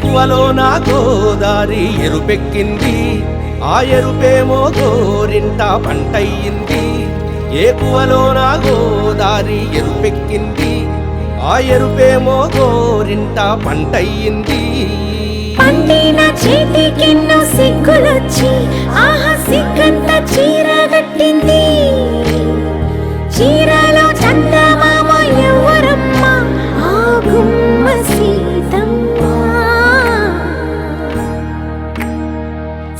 ఏకువలో నా గోదారి ఎరుపెక్కింది, ఆ ఎరుపేమో గోరింట పంటయ్యింది. ఏకువలో నా గోదారి ఎరుపెక్కింది, ఆ ఎరుపేమో గోరింట పంటయ్యింది. పండిన చేతికెన్నో సిగ్గులొచ్చి ఆహా సిగ్గంత చీర కట్టింది. చీరలో చందమామ ఎవరమ్మ, ఆ గుమ్మ సీతమ్మ.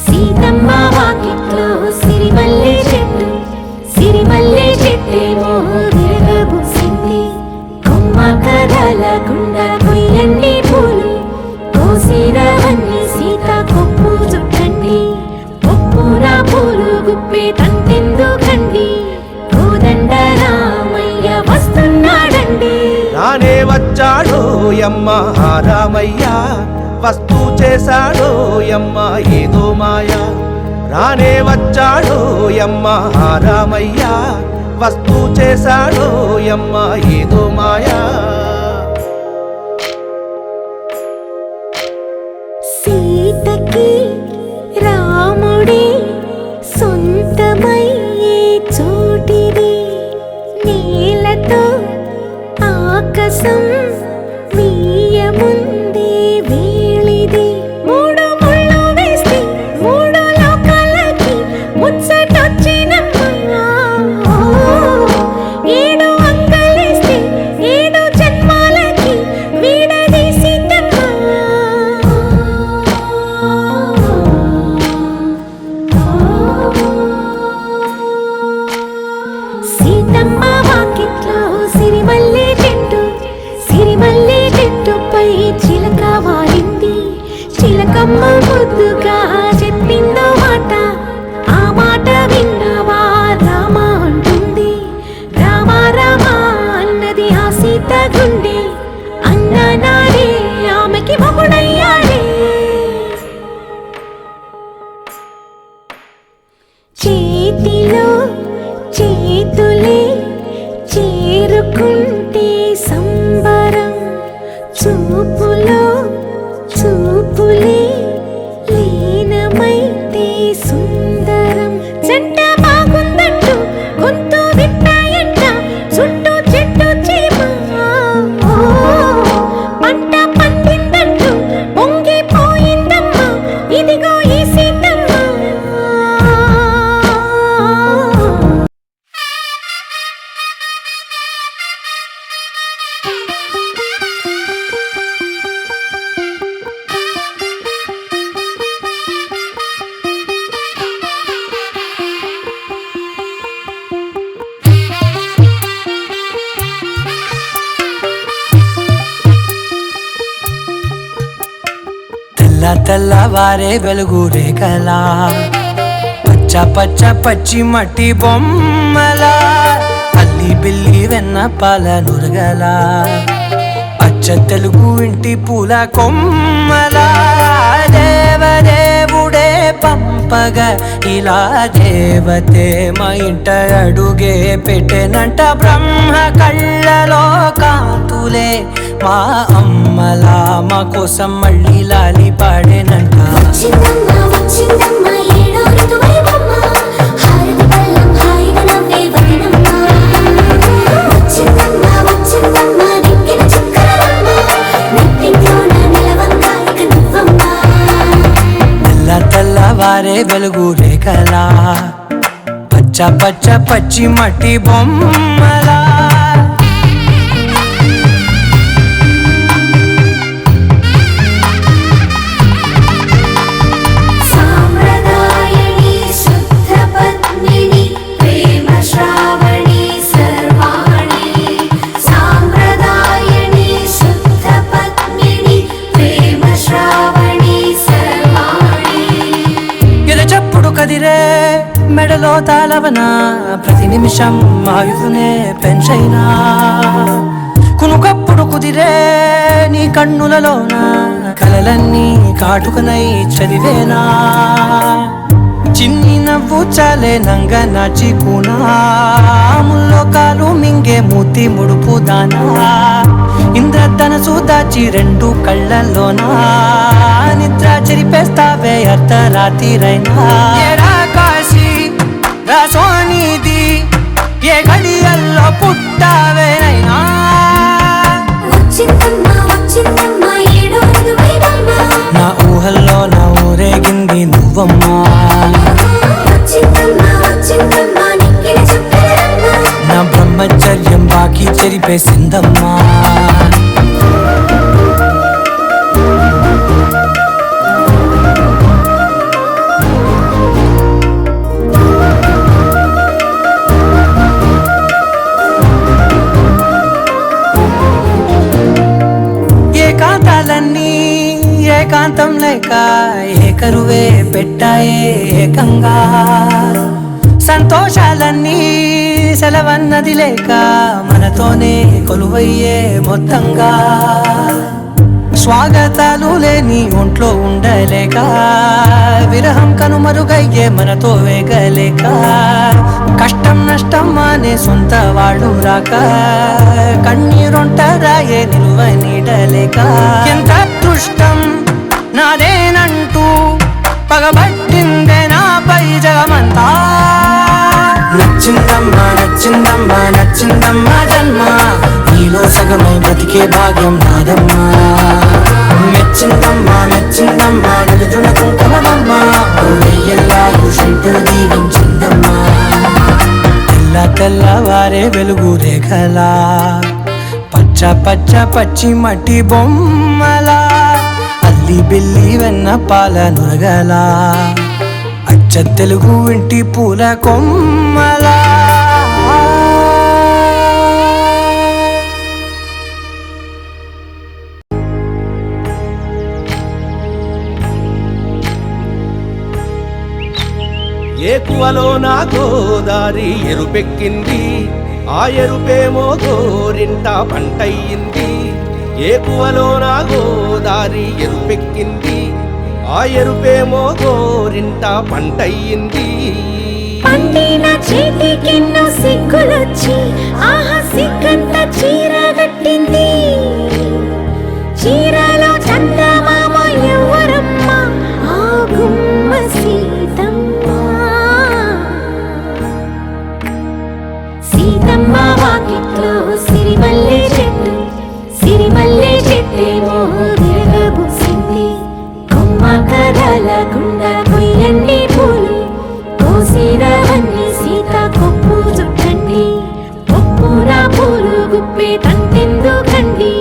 సీతమ్మ వాకిట్లో సిరిమల్లె చెట్టు, సిరిమల్లె చెట్టేమో విరగబూసింది. కొమ్మ కదలకుండా కొయ్యండి పూలు, కోసిరవన్నీ సీత కొప్పు చుట్టండి. కొప్పున పూలు గుప్పే తంతెందుకండి, కోదండ రామయ్య వస్తున్నాడండి. రానే వచ్చాడో యమ్మ రామయ్య, వస్తూ చేశాడో యమ్మ ఏదో మాయ. రానే వచ్చాడో యమ్మ రామయ్య, వస్తూ చేశాడో యమ్మ ఏదో మాయా. సీతకి రాముడే సొంతమయ్యే చోటిది, నేలతో ఆకాశం వీయముందే వేళిది. మూడు ముళ్ళు వేస్తే మూడు లోకాలకి ముచ్చటొచ్చినమ్మా. ఏడు అంగలేస్తే ఏడు జన్మాలకి వీడదీసిందమ్మా. సీతమ్మ వాకిట్లో సిరిమల్లె చెట్టు, సిరిమల్లె చెట్టుపై చిలక వాలింది. చిలకమ్మ ముద్దుగా చెప్పిందో మాట, ఆ మాట విన్నవా రామ అంటుంది. రామ రామ అన్నది ఆ సీత గుండె, అన్న నాడే ఆమెకి మొగుడయ్యాడే. చేతిలో చేతులే చేరుకుంటే సంబరం, చూపులో చూపులే లీనమైతే సుందరం. జంట బాగుందంటూ గొంతు విప్పాయంట చుట్టూ చెట్టు చీమ. పంట పండిందంటూ పొంగిపోయిందమ్మా, ఇదిగో ఈ సీతమ్మ. తెల్లవారే వెలుగు రేఖలా, పచ్చ పచ్చ పచ్చి మట్టి బొమ్మలా, అల్లి బిల్లి వెన్న పాల నురగలా, అచ్చ తెలుగు ఇంటి పూల కొమ్మలా. దేవదేవుడే పంపగా ఇలా దేవతే మా ఇంట అడుగే పెట్టెనంట. బ్రహ్మ కళ్ళలో కాంతులే మా అమ్మలా, మా కోసం మళ్ళీ లాలి పాడేనంట. తెల్లవారే వెలుగు రేఖలా, పచ్చ పచ్చ పచ్చి మట్టి బొమ్మలా. కదిరే మెడలో తాళవన, ప్రతి నిమిషం ఆయుధునే పెంచైనా. కునుకప్పుడు కుదిరే నీ కన్నులలోన, కలలన్నీ కాటుకనై చదివేనా. చిన్ని నవ్వు చాలే నంగ నాచికునా, ముల్లో కాలు మింగే మూతి ముడుపు దానా. ఇంద్రధనసు దాచి రెండు కళ్ళల్లోనా నిద్ర చెరిపేస్తావే అర్ధరాత్రిరైనా ఏరా కాశీ రా సోనిది ఏ గడియల్లో పుట్టావేనైనా నా ఊహల్లో నా ఊరేగింది నువ్వమ్మా నా బ్రహ్మచర్యం బాకీ చెరిపేసిందమ్మా ఏకాంతాలన్నీ ఏకాంతం లేక ఏకరువే పెట్టాయే ఏకంగా సంతోషాలన్నీ సెలవన్నది లేక మనతోనే కొలువయ్యే మొత్తంగా స్వాగతాలు లేని ఒంట్లో ఉండలేక విరహం కనుమరుగయ్యే మనతో వేగలేక కష్టం నష్టం అనే సొంత వాడు రాక కన్నీరొంటరాయే నిలువ నీడలేక ఎంత అదృష్టం నాదేనంటూ పగబట్టిందే నాపై జగమంతా నచ్చిందమ్మా నచ్చిందమ్మా నచ్చిందమ్మా జన్మ నీలో సగమై బ్రతికే భాగ్యం నాదమ్మా మెచ్చిందమ్మా మెచ్చిందమ్మా నిలుచున్న కుంకుమమ్మా వెయ్యల్లా శంకరు దీవించిందమ్మా తెల్ల తెల్లవారే వెలుగు రేఖలా పచ్చ పచ్చ పచ్చి మట్టి బొమ్మలా అల్లి బిల్లి వెన్న పాల నురగలా అచ్చ తెలుగు ఇంటి పూల కొమ్మలా ఏకువలో నా గోదారి ఎరుపెక్కింది ఆ ఎరుపేమో గోరింట పంటయ్యింది ఏకువలో నా గోదారి ఎరుపెక్కింది ఆ ఎరుపేమో గోరింట పంటయ్యింది పండిన చేతికెన్నో సిగ్గులొచ్చి ఆహా సిగ్గంత చీర కట్టింది చీరలో చందమామ ఎవరమ్మ ఆ గుమ్మ సీతమ్మ సీతమ్మ వాకిట్లో సిరిమల్లె చెట్టేమో విరగబూసింది కొమ్మ కదలకుండా కొయ్యండి పూలు కోసిరవన్నీ సీత కొప్పు చుట్టండి కొప్పున పూలు గుప్పే తంతెందుకండి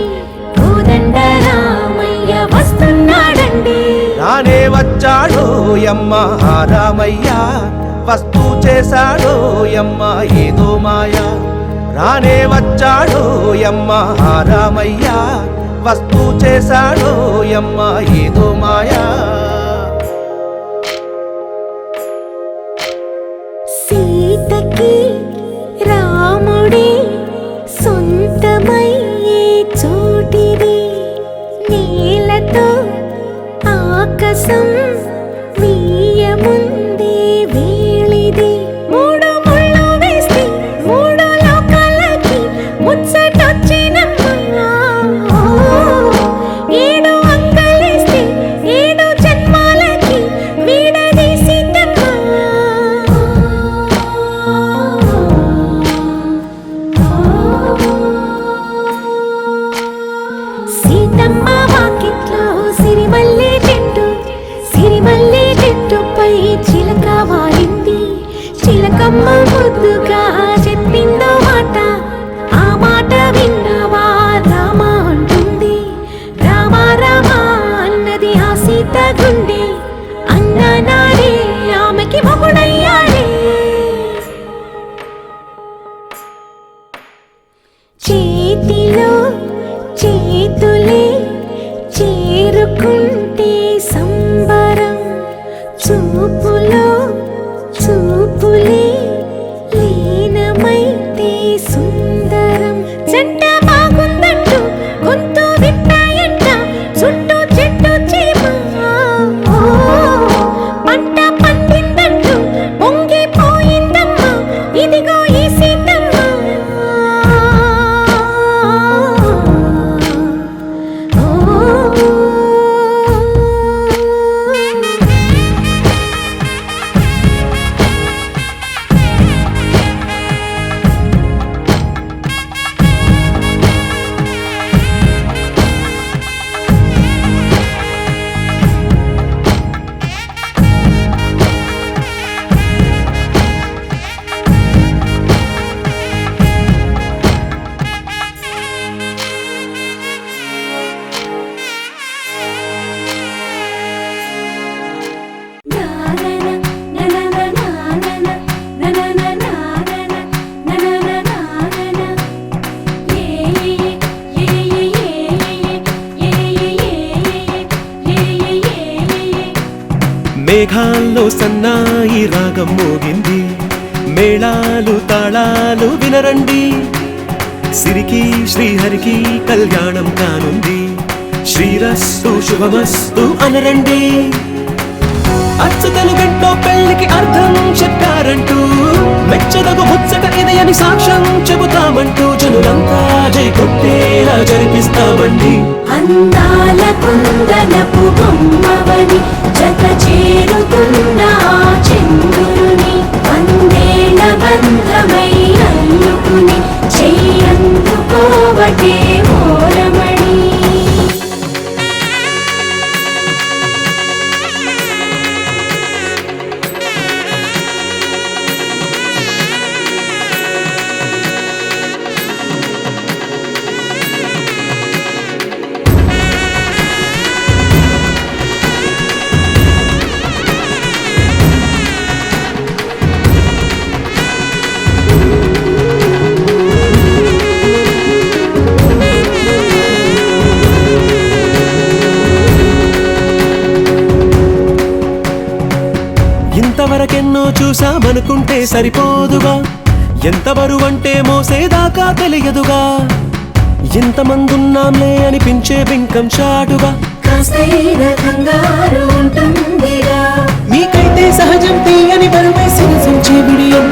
కోదండ రామయ్య వస్తున్నాడండి రానే వచ్చాడో యమ్మ రామయ్య వస్తూ చేశాడో యమ్మ ఏదో మాయా రానే వచ్చాడో యమ్మ రామయ్య వస్తూ చేశాడో యమ్మ ఏదో మాయా సీతకి రాముడే సొంతమయ్యే చోటిది నేలతో ఆకాశం వీయముందే వేళిది మూడు ముళ్ళు వేస్తే మూడు లోకాలకి ముచ్చటొచ్చినమ్మా ఏడు అంగలేస్తే ఏడు జన్మాలకి వీడదీసిందమ్మా సీతమ్మ వాకిట్లో సిరిమల్లె చెట్టు సన్నాయి రాగం మోగింది, మేళాలు తాళాలు వినరండి, సిరికి శ్రీహరికి కళ్యాణం కానుంది, శ్రీరస్తు శుభమస్తు అనరండి. అచ్చతలు గంటో పెళ్లికి అర్థం చెప్పారంటూ, మెచ్చదగు ముచ్చట ఇది అని సాక్ష్యం చెబుతామంటూ, జనులంతా జై కొట్టేలా జరిపిస్తామండి. అందాల కుందనపు బొమ్మవని జత చేరుతున్న చంద్రుని, వందేల బంధమై అల్లుకుని చెయ్యందుకోవటే ఓరమణి. ఇంతవరకెన్నో చూసామనుకుంటే సరిపోదుగా, ఎంత బరువంటే మోసేదాకా తెలియదుగా, ఇంతమందున్నాంలే అనిపించే బింకం చాటుగా, కాస్తైన కంగారు ఉంటుందిగా, మీకైతే సహజం తీయని బరువేసిన సంచే బిడియం,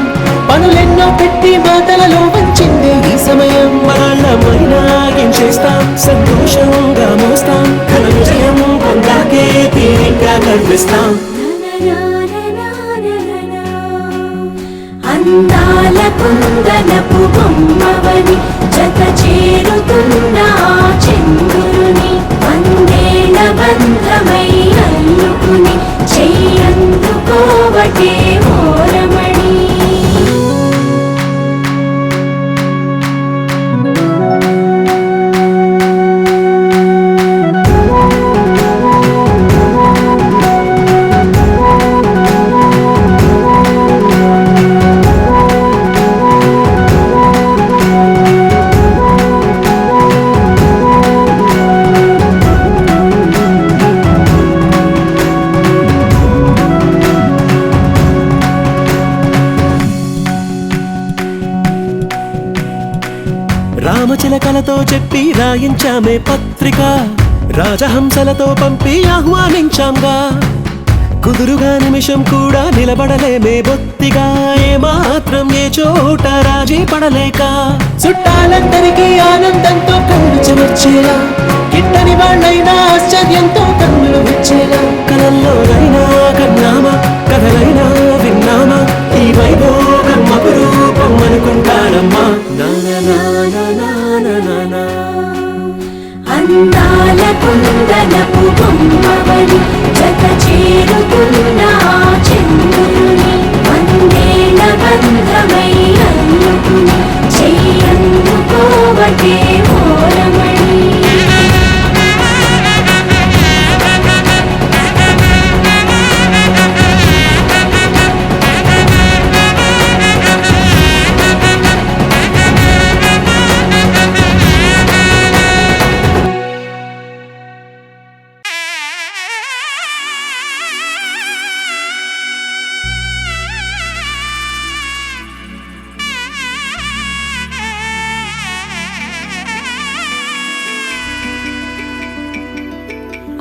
పనులెన్నో పెట్టి మాటలలో వంచిందే ఈ సమయం. మనాళ్ళమైనా ఏం చేస్తాం, సంతోషంగా మోస్తాం, ఘన విజయం పొందాకే తీరిగ్గా కనిపిస్తాం. అందాల కుందనపు బొమ్మవని జత చేరుతున్న చంద్రుని, వందేల బంధమై అల్లుకుని చెయ్యందుకోవటే ఓరమణి. రామచిలకలతో చెప్పి రాయించామే పత్రిక, రాజహంసలతో పంపి ఆహ్వానించాంగా, కుదురుగా నిమిషం కూడా నిలబడలేమే బొత్తిగా, ఏమాత్రం ఏ చోట రాజీ పడలేక, చుట్టాలందరికీ ఆనందంతో కళ్ళు చెమర్చేలా, గిట్టని వాళ్ళైనా ఆశ్చర్యంతో కన్నులు విచ్చేలా, కలల్లోనైనా కన్నామా కథలైనా విన్నామా, ఈ వైభోగం అపురూపం అనుకుంటానమ్మా. అందాల కుందనపు బొమ్మవని జత చేరుతున్న చంద్రుని, వందేల బంధమై అల్లుకుని చెయ్యందుకోవటే ఓరమణి.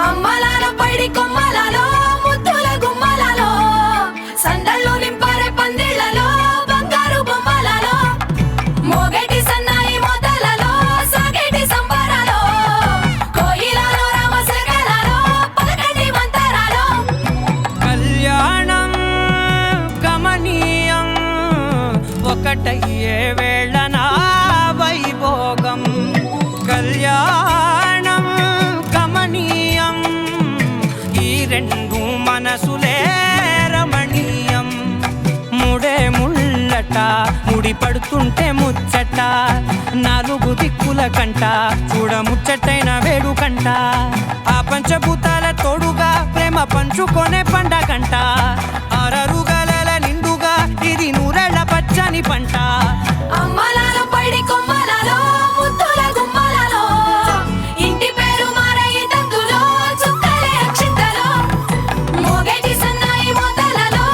అమ్మలాల పైడి కొమ్మలలో ముద్దుల గుమ్మలలో, సందళ్ళు నింపారే పందిళ్లలో, బంగారు బొమ్మలలో, మోగేటి సన్నాయి మోతలలో, సాగేటి సంబరాలో, కోయిలలో రామశకలలో, పలకటి మంతరాలో. కళ్యాణం గమనీయం, ఒకటయ్యే వేళ నా వైభోగం. కళ్యాణం గమనీయం, ఈ రెండు మనసులే రమణీయం. ముడే ముళ్ళట ముడి పడుతుంటే ముచ్చట, నాలుగు దిక్కుల కంట చూడ ముచ్చటైన వేడుకంట, ఆ పంచభూతాల తోడుగా ప్రేమ పంచుకొనే పండగంట, అరరుగల నిండుగా ఇది నూరెళ్ళ పచ్చని పంట. అమ్మలాల పైడి కొమ్మలలో ముద్దుల గుమ్మలలో, ఇంటి పేరు మారయి తందులో చుక్కలే అక్షింతలో, మోగేటి సన్నాయి మోతలలో,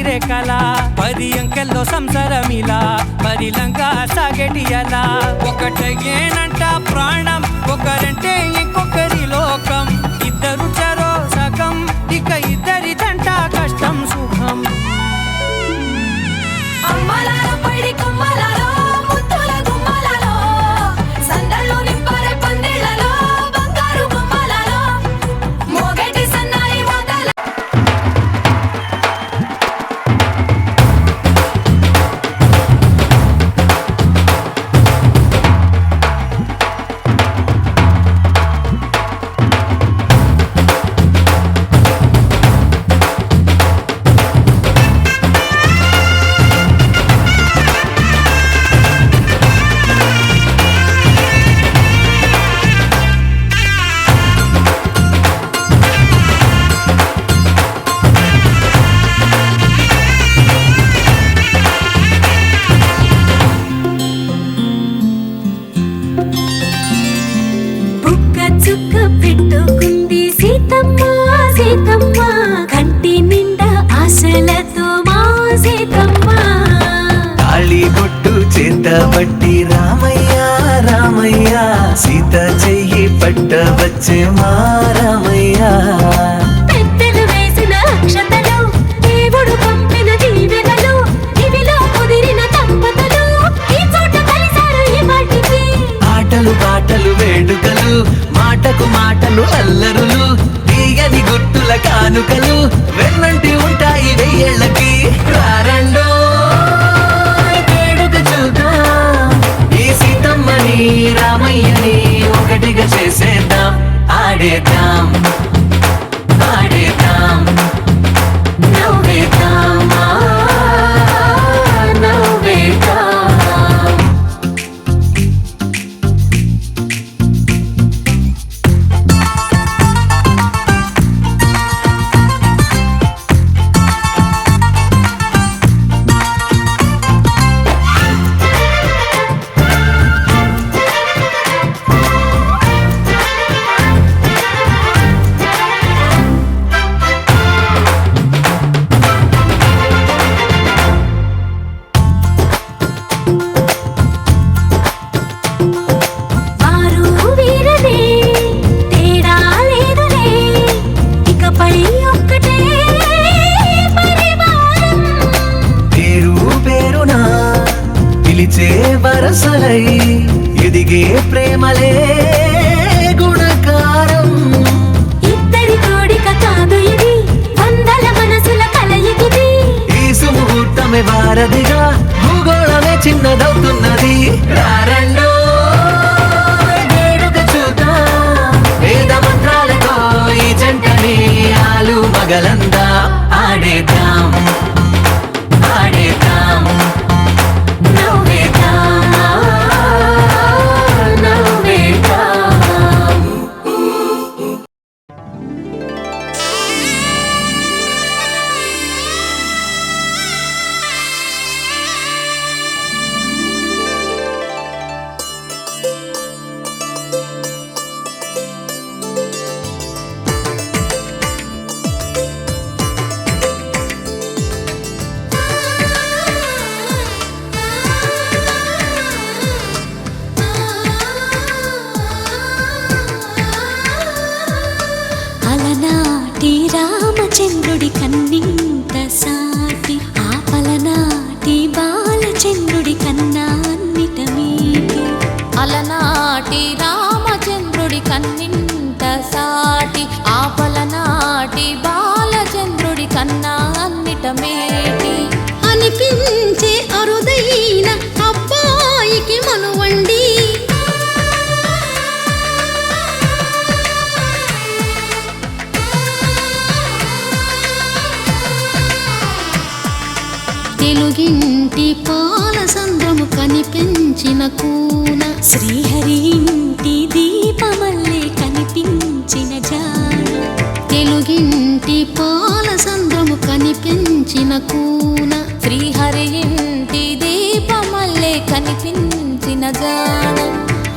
రేఖల 10 అంకెల్లో సంసారమిలా పరిలంగా సాగేటి అలా ఒకటేనంట ప్రాణం ఒకరంటే ఇంకొకరి లోకం ఇద్దరు చరో సగం ఇక ఇద్దరిదంట కష్టం సుఖం అమ్మలాల పైడి కొమ్మలలో ముత్తుల గుమ్మలలో సందళ్ళు నింపరే పందిళ్ళలో బంగారు గుమ్మలలో మోగేటి సన్నాయి మొదల చుక్క పెట్టుకుంది సీతమ్మ సీతమ్మ కంటి నిండా ఆశలతో మా సీతమ్మ తాళి బొట్టు చేతబట్టి రామయ్య రామయ్య సీత చెయ్యి పట్ట వచ్చే మా రామయ్య పెద్దలు వేసిన అక్షతలు దేవుడు పంపిన దీవెనలు ఇవిలో కుదిరిన దంపతులు ఈ చోట కలిసారు ఈ వాటికి ఆటలు పాటలు వేడుకలు మాటకు మాటలు అల్లరులు తీయని గుర్తుల కానుకలు వెన్నంటి ఉంటాయి వెయ్యేళ్ళకి రారండో వేడుక చూద్దాం ఈ సీతమ్మని రామయ్యని ఒకటిగా చేసేద్దాం ఆడేద్దాం ఆడేద్దాం నవ్వేద్దాం నవ్వేద్దాం వరసలై ఎదిగే ప్రేమలే గుణకారం ఇద్దరి కోడిక కాదు ఇది వందల మనసుల కలయికిది ఈ సుముహూర్తమే వారధిగా భూగోళమే చిన్నదవుతున్నది రారండో వేడుక చూద్దాం వేద మంత్రాలతో ఈ జంటని ఆలు మగలందా ఆడేద్దాం ఆడేద్దాం అలనాటి రామచంద్రుడి కన్నింత సాటి ఆపలనాటి బాలచంద్రుడి కన్నా అన్నిట మీటి అలనాటి రామచంద్రుడి కన్నింత సాటి ఆపలనాటి బాలచంద్రుడి కన్నా అన్నిట మేటి అనిపించే అరుదైన అబ్బాయికి మనువండి తెలుగింటి పాల సంద్రము కనిపించిన కూన శ్రీహరి ఇంటి దీపమల్లే కనిపించిన జాడ తెలుగింటి పాల సంద్రము కనిపించిన కూన శ్రీహరి ఇంటి దీపమల్లే కనిపించిన జాడ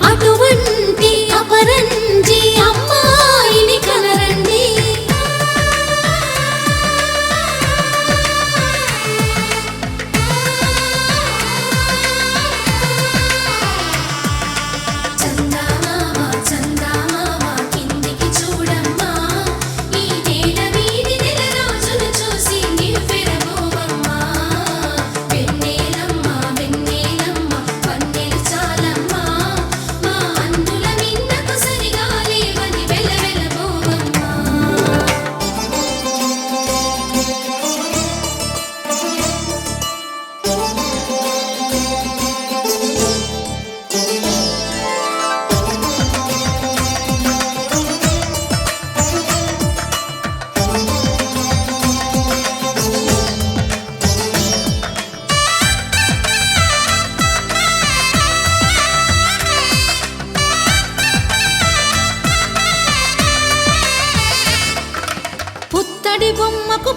అటువంటి అపరంజి అమ్మాయిని కనరండి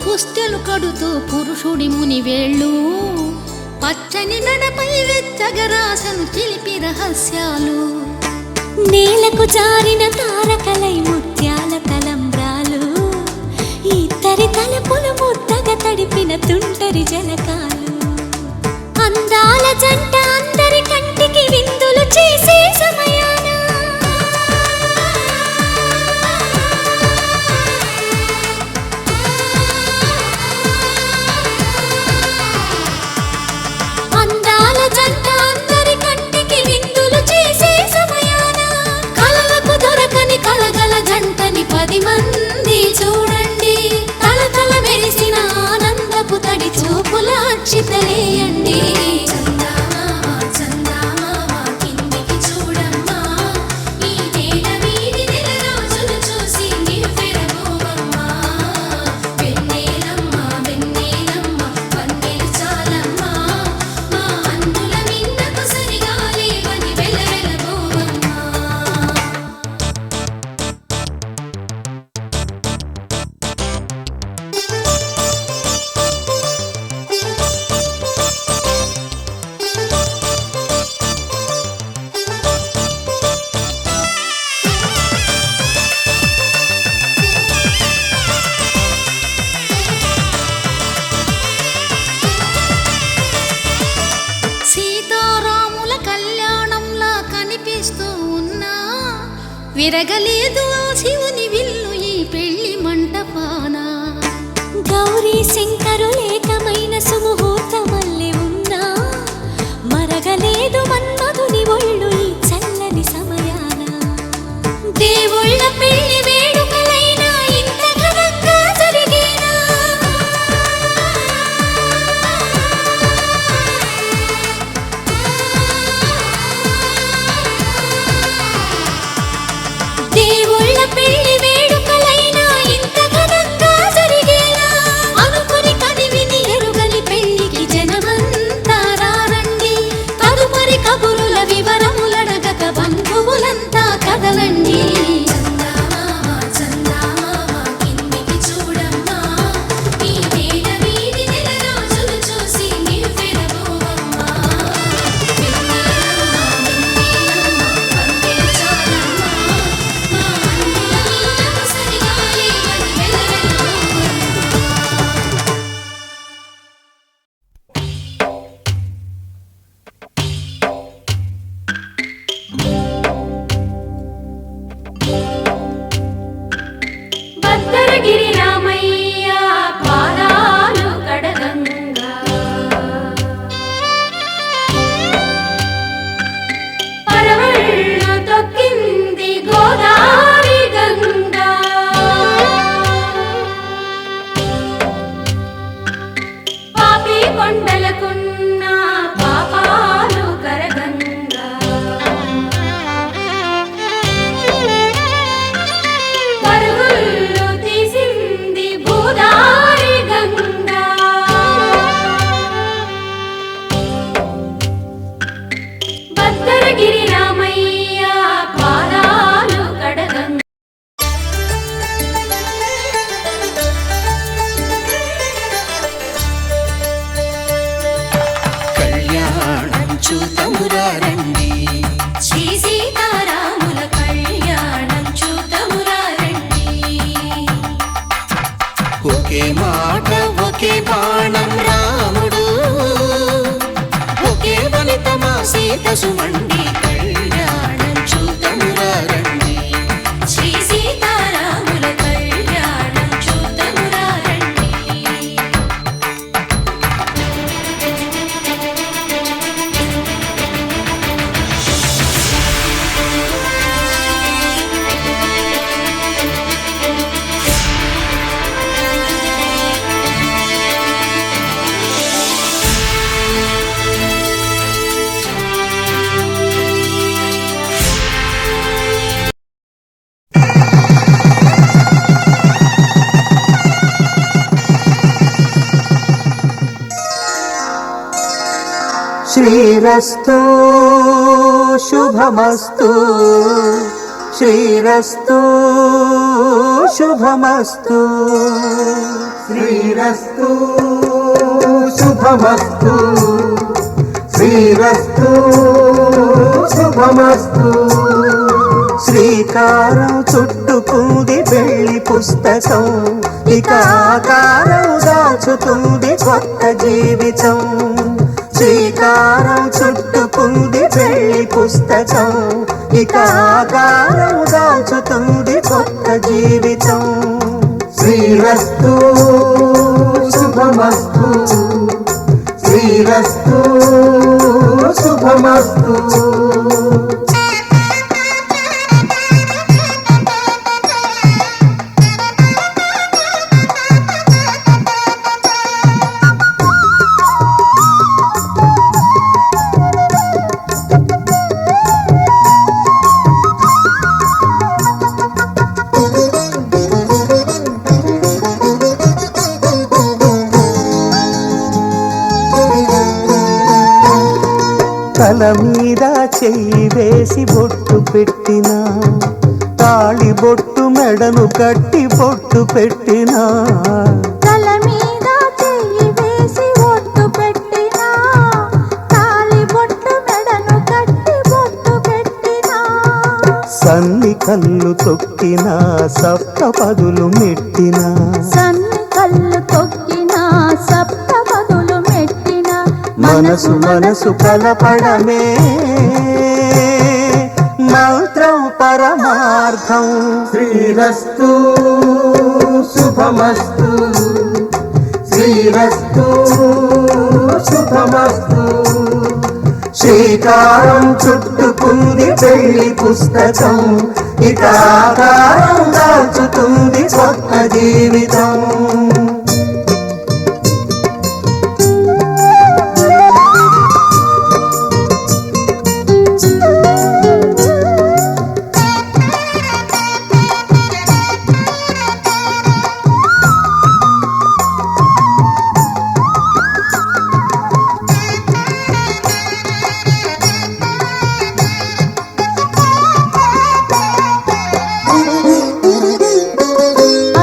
పుస్తెలు కడుతూ పురుషుడి ముని వేళ్ళు పచ్చని మెడపై వెచ్చగరాసను చిలిపి రహస్యాలు నేలకు జారిన తారకలై ముత్యాల తలంబ్రాలు ఇద్దరి తలపులు ముద్దగా తడిపిన తుంటరి జలకాలు అందాల జంట అందరి కంటికి విందులు చేసే సమయాన అందాల జంట అందరి కంటికి విందులు చేసే సమయాన కలలకు దొరకని కలగల జంటని 10 మంది చూడండి తలతల మెరిసిన ఆనందపు తడి చూపుల అక్షితలేయండి సీతారాముల కళ్యాణంలా కనిపిస్తూ ఉన్నా విరగలేదు ఆ శివుని విల్లు ఈ పెళ్లి మంటపాన గౌరీ శంకరులేకమైన సుముహూర్తమల్లె ఉన్నా మరగలేదు మన్మధుని ఒళ్ళు ఈ చల్లని సమయాన దేవుళ్ళ పెళ్లి వేడుకలైనా ఇంత ఘనంగా జరిగేనా దేవుళ్ళ పెళ్లి వేడుకలైనా ఇంత ఘనంగా జరిగేనా అనుకుని కదివిని ఎరుగని పెళ్లికి జనమంతా రారండి తదుపరి కబురుల వివరములడగక బంధువులంతా కదలండి భద్రగిరి రామయ్య పాదాలు కడగంగా పరవళ్ళు తొక్కింది గోదావరి గంగా పాపి కొండలకున్న పాపాలు కరగంగా పరుగులు తీసింది భూదారి గంగా భద్రగిరి రామయ్య పాదాలు కడగంగా కళ్యాణం చూతమురా రండి శ్రీ సీతారాముల కళ్యాణం చూతమురా రండి ఒకే మాట ఒకే బాణం రాముడు ఒకే వనిత మా సీత సుమండి కళ్యాణం చూతమురా రండి శ్రీ సీతారాముల కళ్యాణం చూతమురా రండి శ్రీరస్తు శుభమస్తు శ్రీరస్తు శుభమస్తు శ్రీరస్తు శుభమస్తు శ్రీరస్తు శుభమస్తు. శ్రీకారం చుట్టుకుంది పెళ్లి పుస్తకం, ఇక ఆకారం దాచుతుంది కొత్త జీవితం. శ్రీకారం చుట్టుకుంది పెళ్లి పుస్తకం, ఇక ఆకారం దాచుతుంది కొత్త జీవితం. శ్రీరస్తు శుభమస్తు శ్రీరస్తు శుభమస్తు. తల మీద చెయ్యి వేసి బొట్టు పెట్టినా, తాళి బొట్టు మెడను కట్టి బొట్టు పెట్టినా. తల మీద చెయ్యి వేసి బొట్టు పెట్టినా, తాళి బొట్టు మెడను కట్టి బొట్టు పెట్టినా. సన్ని కళ్ళు తొక్కినా, సప్త పదులు మెట్టినా. సన్ని కళ్ళు తొక్కినా, సప్త పదులు మెట్టినా. మనసు మనసు కలపడమే మంత్రం పరమార్థం. శ్రీరస్తు శుభమస్తు శ్రీరస్తు శుభమస్తు. శ్రీకారం చుట్టుకుంది పెళ్లి పుస్తకం, ఇక ఆకారం దాచుతుంది కొత్త జీవితం.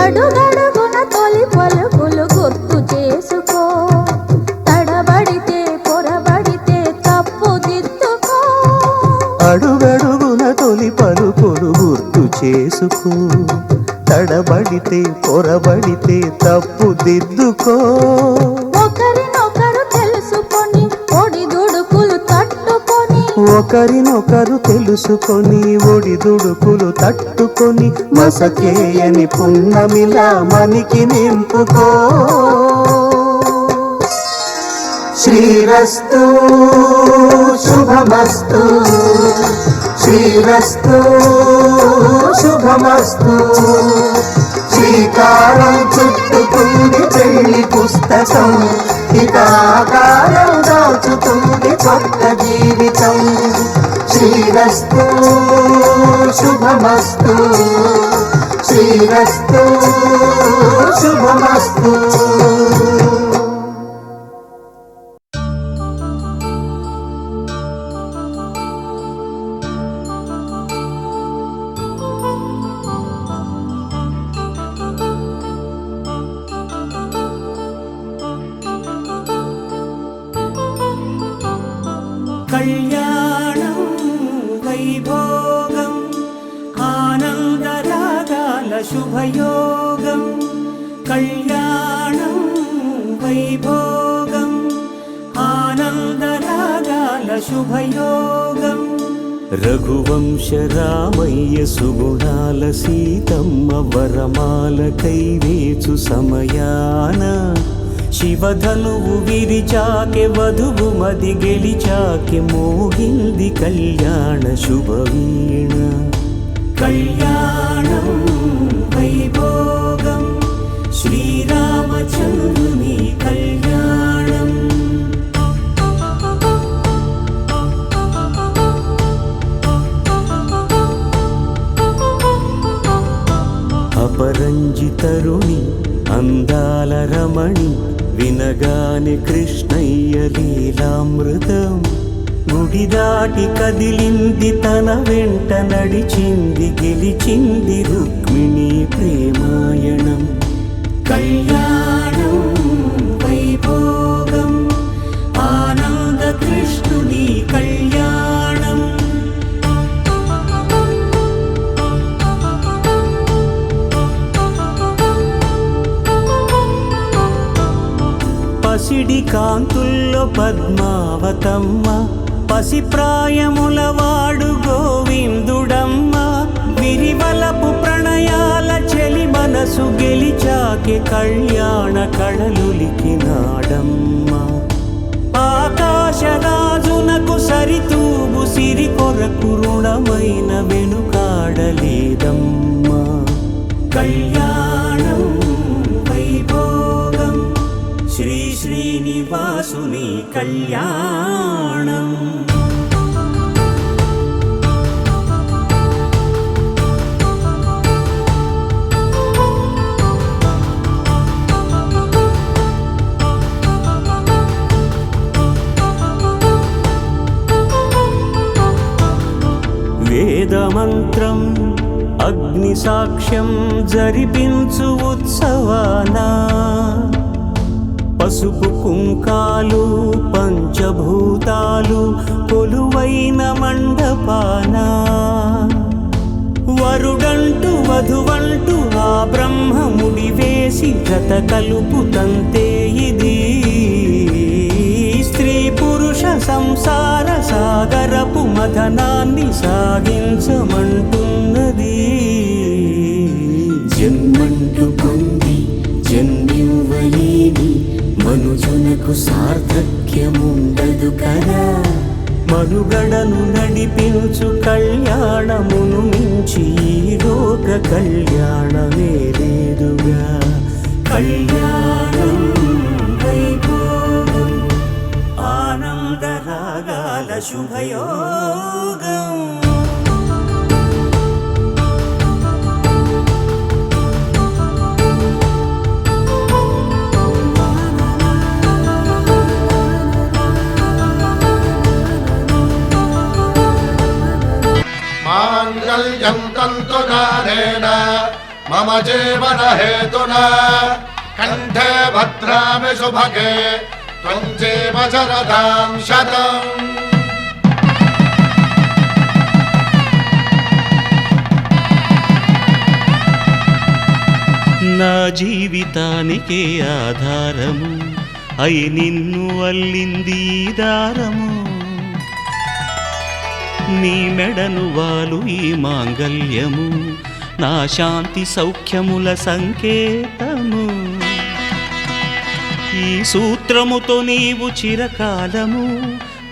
అడుగడుగున తొలి పలుకులు గుర్తు చేసుకో, తడబడితే పొరబడితే తప్పు దిద్దుకో. అడుగడుగున తొలి పలుకులు గుర్తు చేసుకో, తడబడితే పొరబడితే తప్పు దిద్దుకో. ఒకరినొకరు తెలుసుకొని ఒడిదుడుకులు తట్టుకొని, ఒకరినొకరు తెలుసుకొని ఒడిదుడుకులు తట్టుకొని. మసకేయని పున్నమిలా మనికి నింపుకో. శ్రీరస్తు శుభమస్తు శ్రీరస్తు శుభమస్తు. శ్రీకారం చుట్టుకుంది పెళ్లి పుస్తకం, ఇక ఆకారం దాచుతుంది కొత్త జీవితం. శ్రీరస్తు శుభమస్తు శ్రీరస్తు శుభమస్తు. కళ్యాణం వైభోగం ఆనందరాగాల శుభయోగం. కళ్యాణం వైభోగం ఆనందరాగాల శుభయోగం. రఘువంశ రామయ్య సుగుణాల సీతమ్మ వరమాల కైవేచు సమయాన. శివధనువు విరిచాకె వధువు మది గెలిచాకె మోగింది కళ్యాణ శుభవీణ. కళ్యాణం వైభోగం శ్రీరామచంద్రుని కళ్యాణం. అపరంజి తరుణి అందాల రమణి, వినగానే కృష్ణయ్య లీలామృతం. గుడి దాటి కదిలింది తన వెంట నడిచింది గెలిచింది రుక్మిణి ప్రేమాయణం. కళ్యాణం వైభోగం ఆనంద కృష్ణుని కళ్యాణం. పసిడి కాంతుల్లో పద్మావతమ్మ, పసిప్రాయముల వాడు గోవిందుడమ్మ, విరివలపు ప్రణయాల చెలి మనసు గెలిచాకే కళ్యాణ కళలులికినాడమ్మ. ఆకాశరాజునకు సరితూగు సిరి కొరకు రుణమైన వెనుకాడలేదమ్మా. కళ్యాణం వైభోగం శ్రీ శ్రీనివాసుని కళ్యాణం. వేదమంత్రం అగ్ని సాక్ష్యం జరిపించు ఉత్సవానా, పసుపు కుంకాలు పంచభూతాలు కొలువైన మండపానా, వరుడంటూ వధువంటూ ఆ బ్రహ్మముడి వేసి జత కలుపుతంతే ఇది. స్త్రీ పురుష సంసార సాగరపు మథనాన్ని సాగించమంటున్నది. జన్మంటూ పొంది జన్మివ్వలేని మనుజునకు సార్థక్యముండదు కదా. మనుగడను నడిపించు కళ్యాణమును మించి ఈ లోక కళ్యాణమే లేదుగా. కళ్యాణం వైభోగం ఆనందరాగాల శుభయోగం. మాంగళ్యం తంతునానేన మమ జీవన హేతునా కంఠే భద్రామి శుభగే త్వం జీవ శరదాం శతం. నా జీవితానికే ఆధారము అయి నిన్ను అల్లింది దారము. నీ మెడను వాలు ఈ మాంగల్యము నా శాంతి సౌఖ్యముల సంకేతము. ఈ సూత్రముతో నీవు చిరకాలము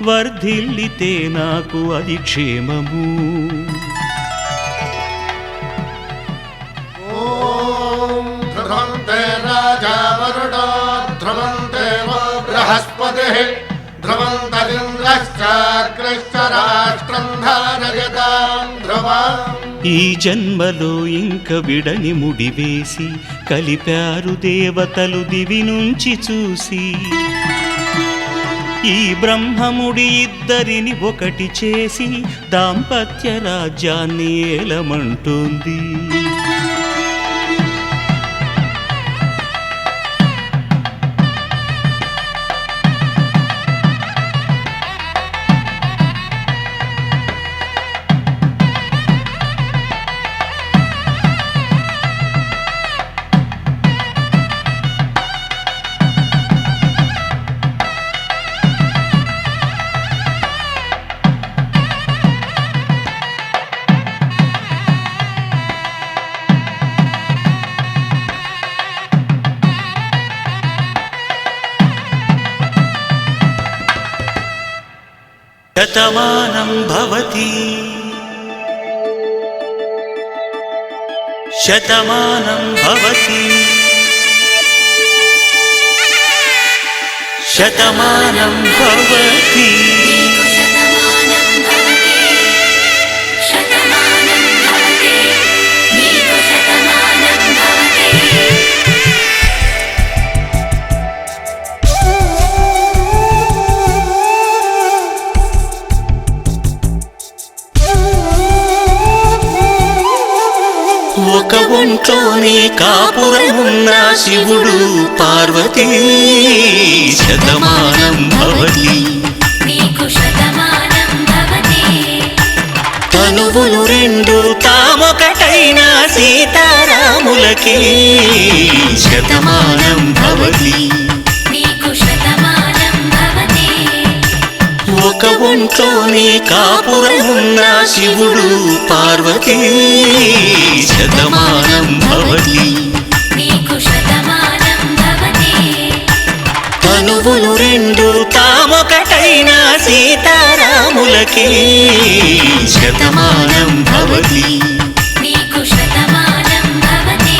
వర్ధిల్లితే నాకు అది క్షేమము. ఓం ధ్రువంతే రాజా వరుడో ధ్రువంతే బృహస్పతిః ధ్రువంతరింద్రశ్చాగ్రశ్చ రాష్ట్రం ధారయతాం ధ్రువం. ఈ జన్మలో ఇంక విడని ముడివేసి కలిపారు దేవతలు దివి నుంచి చూసి. ఈ బ్రహ్మముడి ఇద్దరిని ఒకటి చేసి దాంపత్య రాజ్యాన్ని ఏలమంటోంది. శతమానం భవతి శతమానం భవతి శతమానం భవతి. శతమానం భవతి శతమానం భవతి నీకు శతమానం భవతి. ఒక ఒంట్లోనే కాపురమున్న శివుడు పార్వతీ శతమానం భవతి నీకు శతమానం భవతి తనువులు రెండు తామొకటైన సీతారాములకి శతమానం భవతి నీకు శతమానం భవతి ఒక ఒంట్లోనే కాపురమున్న శివుడు పార్వతీ శతమానం భవతి నీకు శతమానం భవతి తనువులు రెండు తామొకటైన సీతారాములకి శతమానం భవతి నీకు శతమానం భవతి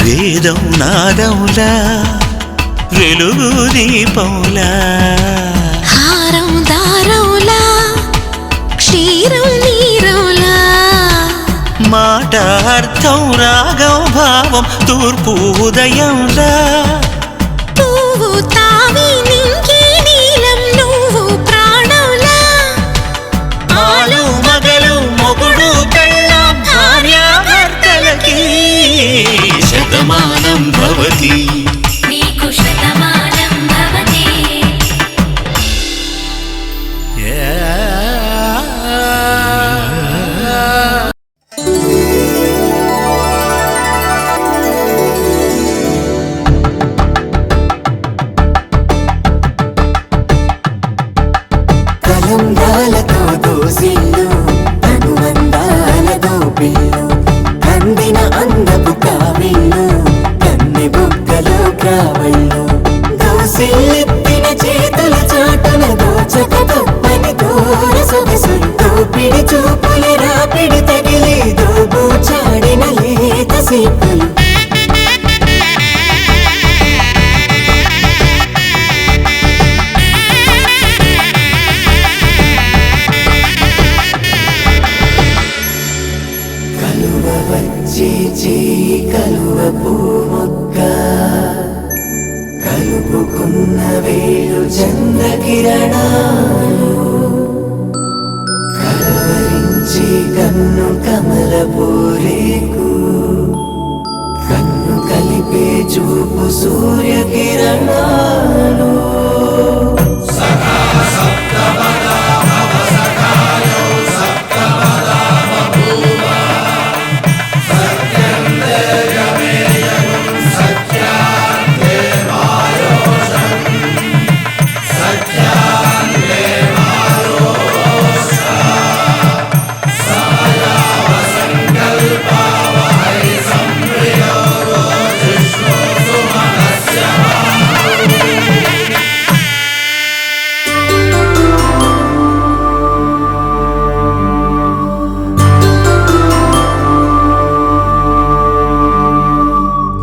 వేదం నాదములా వెలుగు దీపములా హారం దారంలా క్షీరం నీరంలా మాట అర్థం రాగం భావం తూర్పు ఉదయంలా పువ్వు తావి నింగి నీలం నువ్వు ప్రాణంలా ఆలు మగలు మొగుడు పెళ్ళాం భార్యాభర్తలకి శతమానం భవతి నీకు శతమానం భవతి కలంగాలతో దోసిల్లు అనుబంధాలతో పిల్లు కందిన అందపు కావిళ్ళు కన్ని బుగ్గలు కావళ్ళు దోసిల్లెత్తిన చేతుల చాటున దోచక తప్పని దూర సొగసులు దోపిడి చూపుల రాపిడి తగిలి దోబూచాడిన లేత సీపులు కలువ వచ్చే చేయి కలువ పూమొక్క కలుపుకున్న వేలు చంద్రకిరణాలు కలవరించి కన్ను కమల పూరేకు కన్ను కలిపే చూపు సూర్యకిరణాలు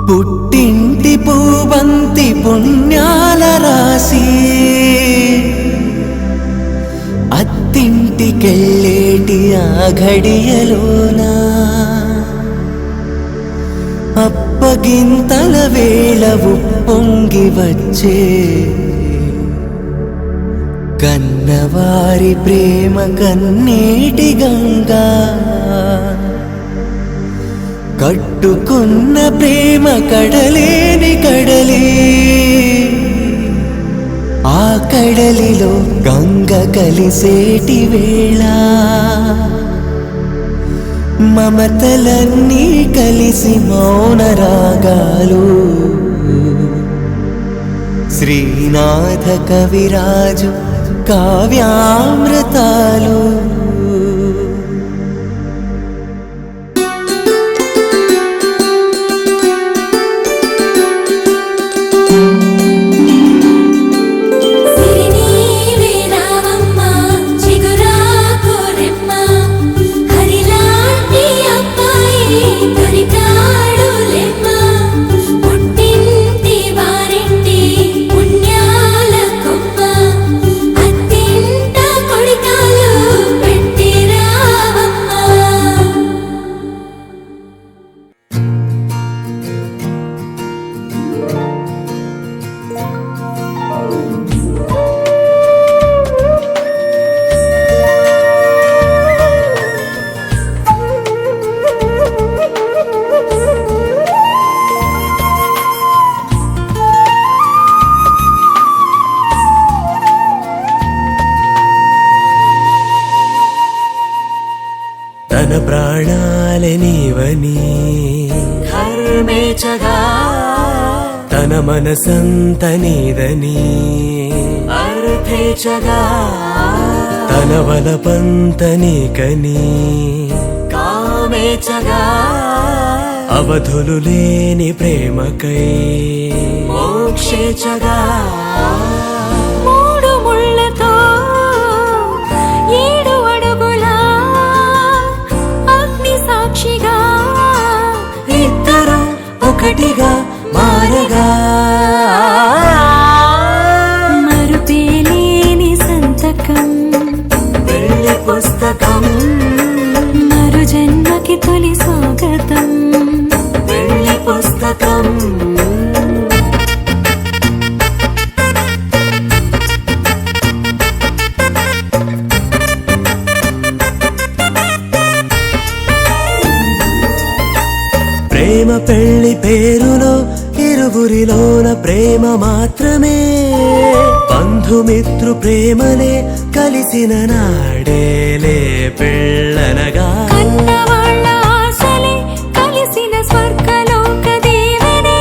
పుట్టింటి పూబంతి పుణ్యాల రాసి అత్తింటికెళ్ళేటి ఆ ఘడియలోనా అప్పగింతల వేళ ఉప్పొంగి వచ్చే కన్నవారి ప్రేమ కన్నీటి గంగా కట్టుకున్న ప్రేమ కడలేని కడలి ఆ కడలిలో గంగ కలిసేటి వేళ మమతలన్నీ కలిసి మౌన రాగాలు శ్రీనాథ కవిరాజు కావ్యామృతాలు సిరినీవే రావమ్మ తన ప్రాణాలే నీవని ధర్మేచగా తన మనసంత నీదని అర్థేచగా తన వలపంత నీకని కామేచగా అవధులు లేని ప్రేమకై మోక్షేచగా మూడు ముళ్ళతో 7 అడుగుల అగ్ని సాక్షిగా ఇద్దరు ఒకటిగా మారగా మరుపేలేని సంతకం వెళ్ళి పుస్తకం మరు జన్మకి తొలి స్వాగతం వెళ్ళి పుస్తకం ప్రేమ పెళ్లి పేరులో ఇరువురిలోన ప్రేమ మాత్రమే బంధుమిత్రు ప్రేమలే కలిసిన నాడేలే పెళ్ళనగా కన్నవాళ్ళ ఆశలే కలిసిన స్వర్గలోక దేవనే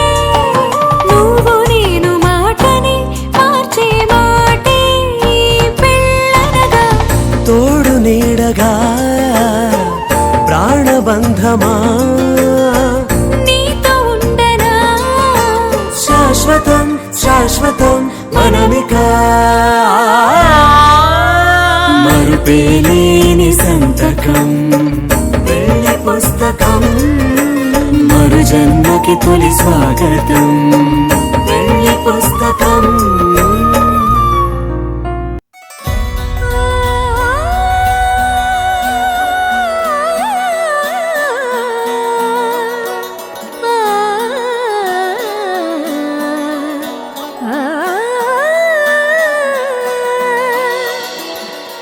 నువ్వు నేను మాటని మార్చే మాటే పెళ్ళనగా తోడు నీడగా ప్రాణబంధమా నీతో ఉండనా శాశ్వతం శాశ్వతం మనమిక మరుపేలేని సంతకం వెళ్ళి పుస్తకం మరు జన్మకి తొలి స్వాగతం వెళ్ళి పుస్తకం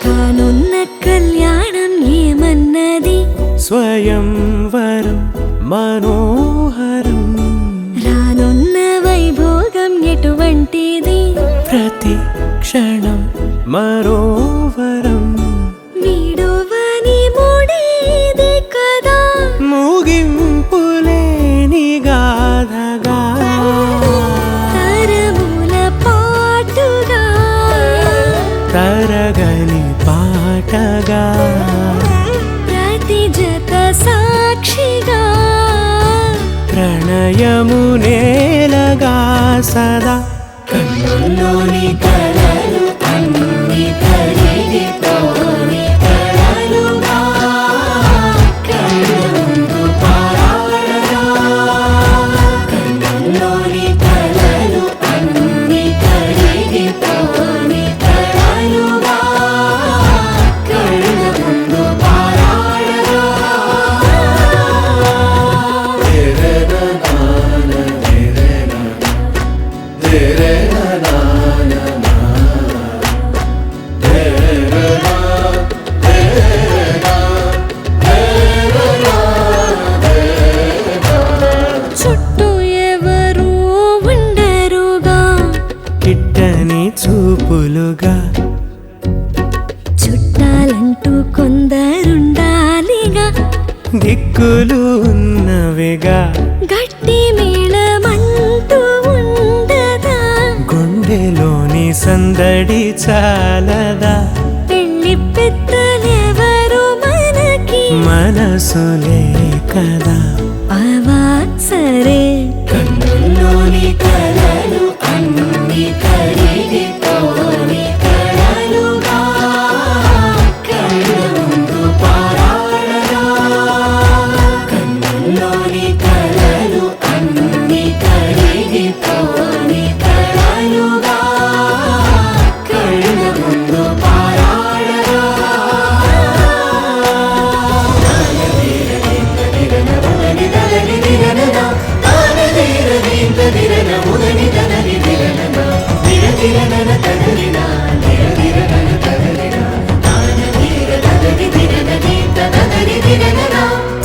కానున్న కళ్యాణం ఏమన్నది స్వయంవరం మనోహరం రానున్న వైభోగం ఎటువంటిది ప్రతి క్షణం మరోవరం వీడోవని మూడేది కదా ముగింపులేని గాథగా తరముల పాటుగా తరగని పాటగా ప్రతి జత సాక్షిగా ప్రణయము నేలగా సదా కన్నుల్లోని కలలు అన్ని కరిగిపోని కలలుగా కళ్ళ ముందు పారాడగా కన్నుల్లోని కలలు అన్ని కరిగిపోని కలలుగా కళ్ళ ముందు పారాడగా చుట్టూ ఎవరు ఉండరుగా కిట్టని చూపులుగా చుట్టాలంటూ కొందరుండాలిగా దిక్కులు ఉన్నవిగా గట్టి మేళమంటూ ఉండదా గుండెలోని సందడి చాలదా పెళ్లి పెద్దలెవరు మనకి మనసులే కదా అవా సరే కన్నుల్లోని కలలు అన్ని కరిగిపోని కలలుగా కళ్ళ ముందు పారాడగా కన్నుల్లోని కలలు అన్ని కరిగిపోని కలలుగా కళ్ళ ముందు పారాడగా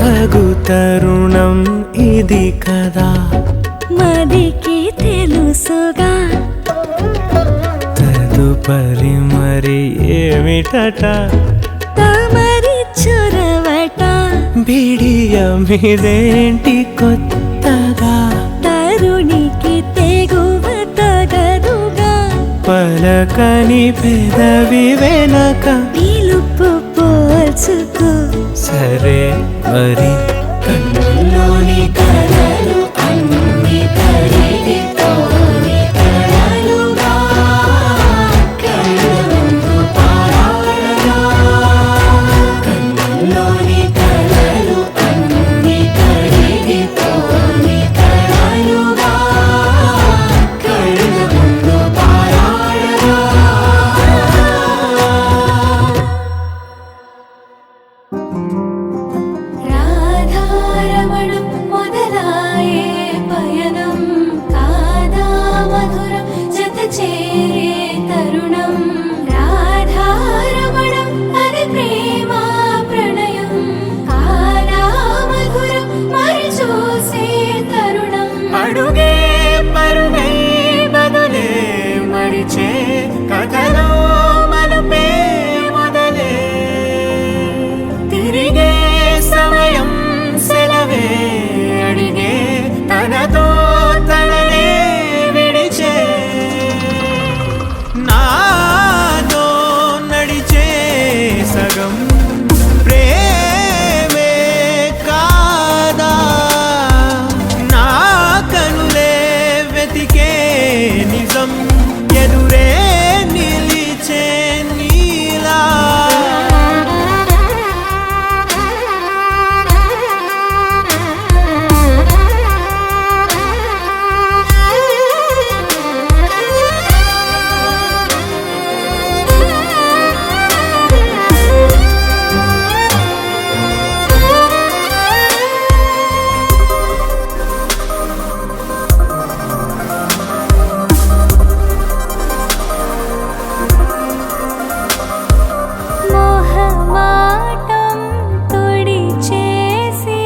తగు తరుణం ఇది కదా మదికి తెలుసుగా తదుపరి మరి ఏమిటట తమరి చొరవట బిడియమిదేంటి కొత్తగా తరుణికి తెగువ తగదుగా పలకని పెదవి వెనక పిలుపు పోల్చుకో సరే మరి కన్నుల్లోని కలలు అన్ని తరిగితోని కలలుగా కళ్ళముందు పారాడగా కన్నుల్లోని కలలు అన్ని తరిగితోని కలలుగా కళ్ళముందు పారాడగా రాధారమణం మొదలాయే పయనం కాదా మధురం జత చేరే తరుణం రాధారమణం అది ప్రేమ ప్రణయం కాదా మధురం మరి చూసే తరుణం అడుగే పరుగే బదులే మరిచే కథలో మలుపే మొదలే తిరిగే సమయం సెలవే అడిగే తనతో తననే విడిచే నాతో నడిచే సగం ప్రేమే కాదా నా కనులే వెతికే నిజం ఎదురే నిలిచే నీలా మొహమాటం తొడి చేసి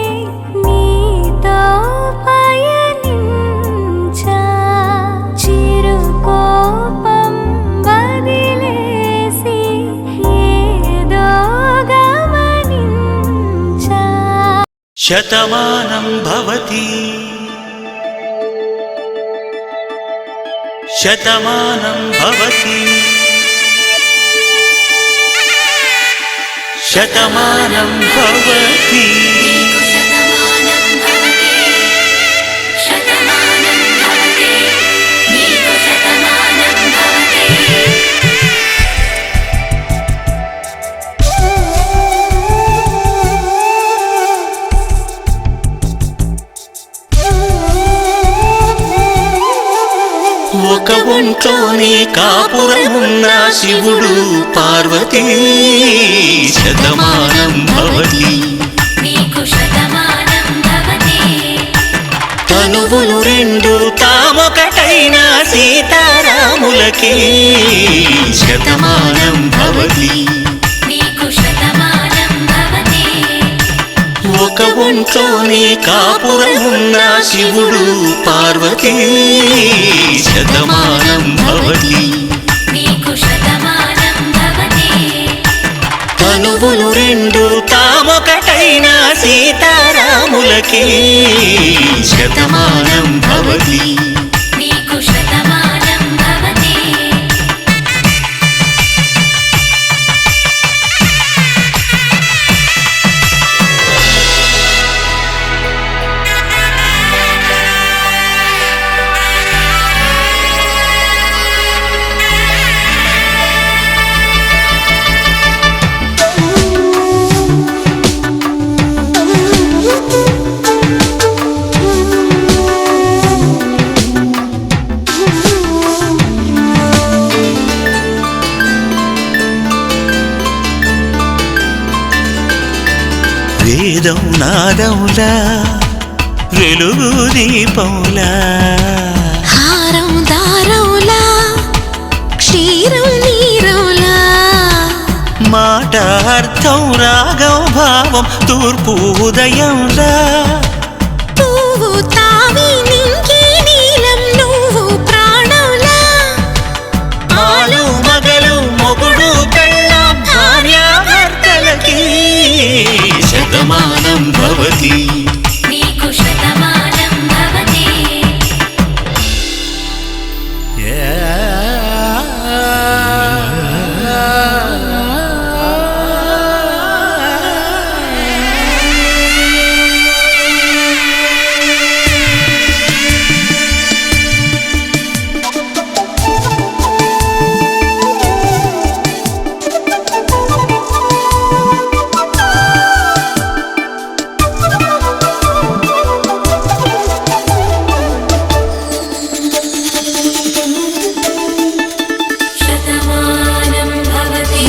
నీతో పయనించా చిరుకోపం వదిలేసి ఏదో గమనించా శతమానం భవతి శతమానం భవతి శతమానం భవతి నీకు శతమానం భవతి శతమానం భవతి నీకు శతమానం భవతి ఒక ఒంట్లోనే కాపురమున్న శివుడు పార్వతీ శతమానం భవతి నీకు శతమానం భవతి తనువులు రెండు తామొకటైన సీతారాములకి శతమానం భవతి నీకు శతమానం భవతి ఒక ఒంట్లోనే కాపురమున్న శివుడు పార్వతీ శతమానం భవతి నీకు శతమానం భవతి తనువులు రెండు తామొకటైన సీతారాములకి శతమానం భవతి నీకు శతమానం భవతి వేదం నాదములా వెలుగు దీపములా హారం దారవులా క్షీరం నీరవులా మాట అర్థం రాగం భావం తూర్పు ఉదయంలా పువ్వు తావి నింగి నీలం నువ్వు ప్రాణంలా ఆలు మగలు మొగుడు పెళ్ళ భార్యాభర్తలకి శతమానం భవతి నీకు శతమానం భవతి శతమానం భవతి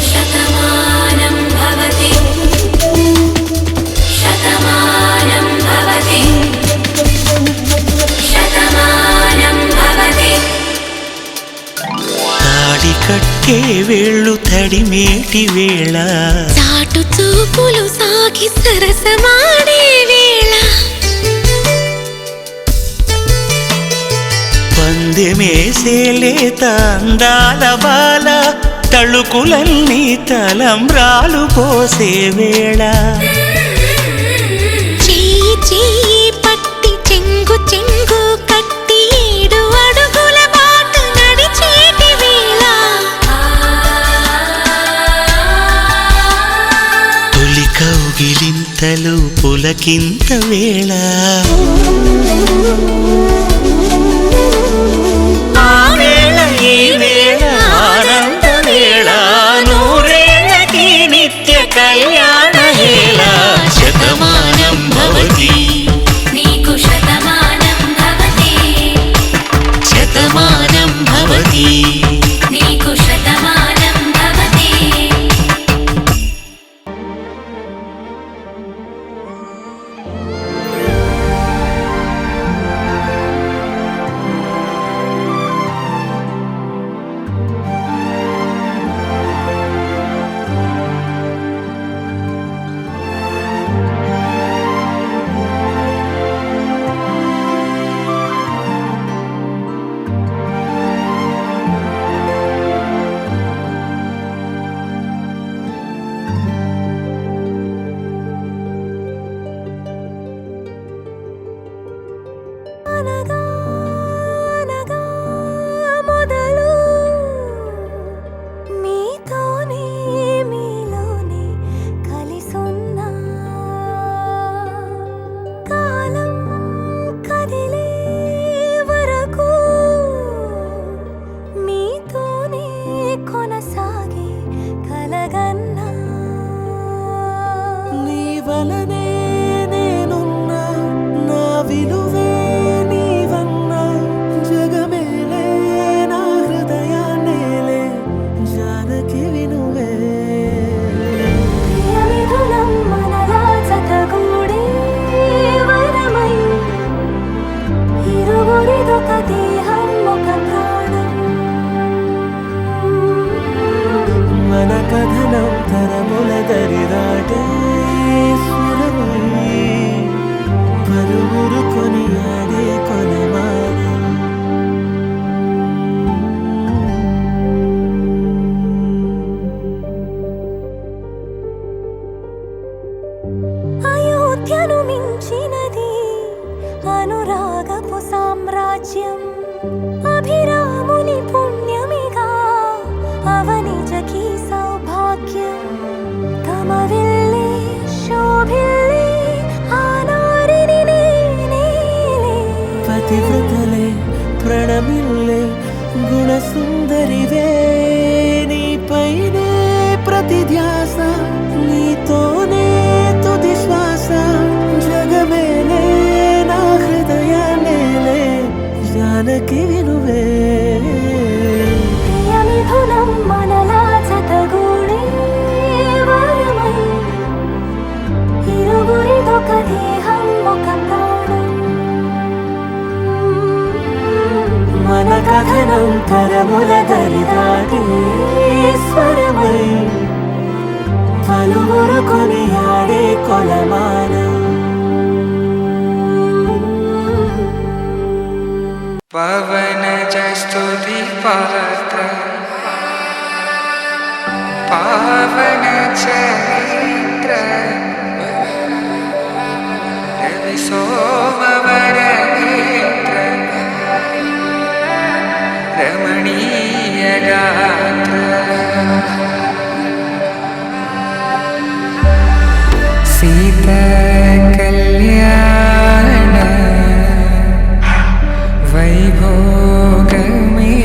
శతమానం భవతి శతమానం భవతి శతమానం భవతి తాడి కట్టే వేళ్ళు తడిమేటి వేళ చాటు చూపులు సాగి సరసమాడే వేళ పందెమేసేలేత అందాల బాల తళుకులన్నీ తలంబ్రాలు పోసే వేళ చెయ్యి చెయ్యి పట్టి చెంగు చెంగు కట్టి 7 అడుగుల బాట నడిచేటి వేళ తొలి కౌగిలింతలు పులకింత వేళ ఆ వేళ ఈ వేళ ఆనంద వేళ నూరేళ్ళకి నిత్య కళ్యాణ వేళ శతమానం భవతి నీకు శతమానం భవతి శతమానం భవతి నీకు శతమానం భవతి అనగా అనగా మొదలు మీతోనే మీలోనే కలిసున్నా కాలం కదిలే వరకు మీతోనే కొనసాగే కలగన్నా నీ వలనే నేనున్నా నా విలువే నీవన్నా జగమేలే నా హృదయాన్నేలే జానకి వినువే ప్రియమిథునం మనలా జతగూడే వరమై ఇరువురిదొక దేహం ఒక ప్రాణం మన కథనం తరముల దరిదాటే స్వరమై పలువురు కొనియాడే కొలమానం అయోధ్యను మించినది అనురాగపు సామ్రాజ్యం అభిరాముని పుణ్యమిగా అవనిజకి సౌభాగ్యం తమ వెళ్ళే శోభిల్లే ఆనారిని నేనేలే పతివ్రతలే ప్రణమిల్లే గుణసుందరివే నీపైనే ప్రతి ధ్యాస నీతోనే తుది శ్వాస జగమేలే నా హృదయాన్నేలే జానకి వినువే ప్రియమిథునం మనలా జతగూడే వరమై ఇరువురిదొక దేహం ఒక ప్రాణం మన కథనం తరముల దరిదాటే స్వరమై పలువురు కొనియాడే కొలమానం పవనజ స్తుతి పాత్ర పావన చరిత్ర ಸೋಮವರನೇತ್ರ ರಮಣೀಯ ಗಾತ್ರ ಸೀತಾ ಕಲ್ಯಾಣ ವೈಭೋಗಮೇ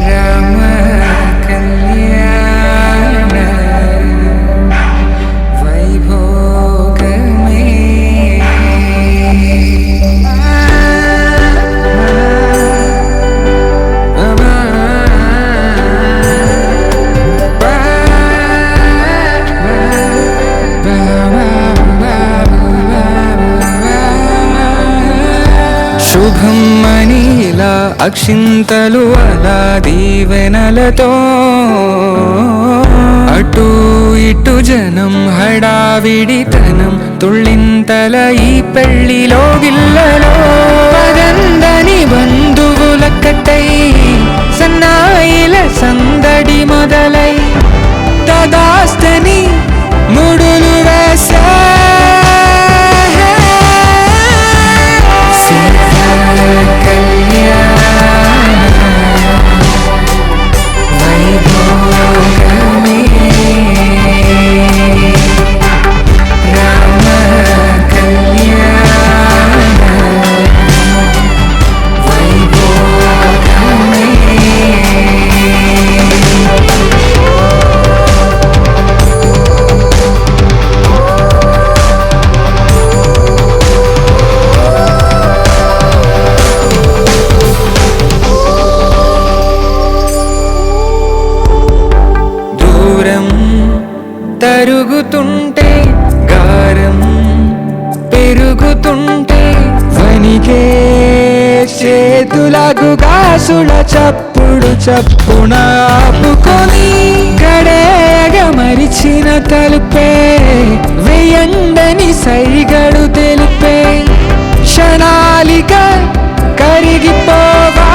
ರಾಮ ಕಲ್ಯಾಣ ವೈಭೋಗಮೇ శుభం మనీలా అక్షింతలు అలా దీవెనలతో అటు ఇటు జనం హడావిడితనం తుళ్ళింతల ఈ పెళ్లిలో గిల్లలో పదందని బంధువుల కట్టై సన్నాయిల సందడి మొదలై తదాస్తని ముడులు వేసా తరుగుతుంటే గారం పెరుగుతుంటే వనికే చేతులకు గాసుల చప్పుడు చప్పున ఆపుకొని గడేగ మరిచిన తలుపే వేయండని సైగడు తెలిపే క్షణాలిక కరిగిపోవా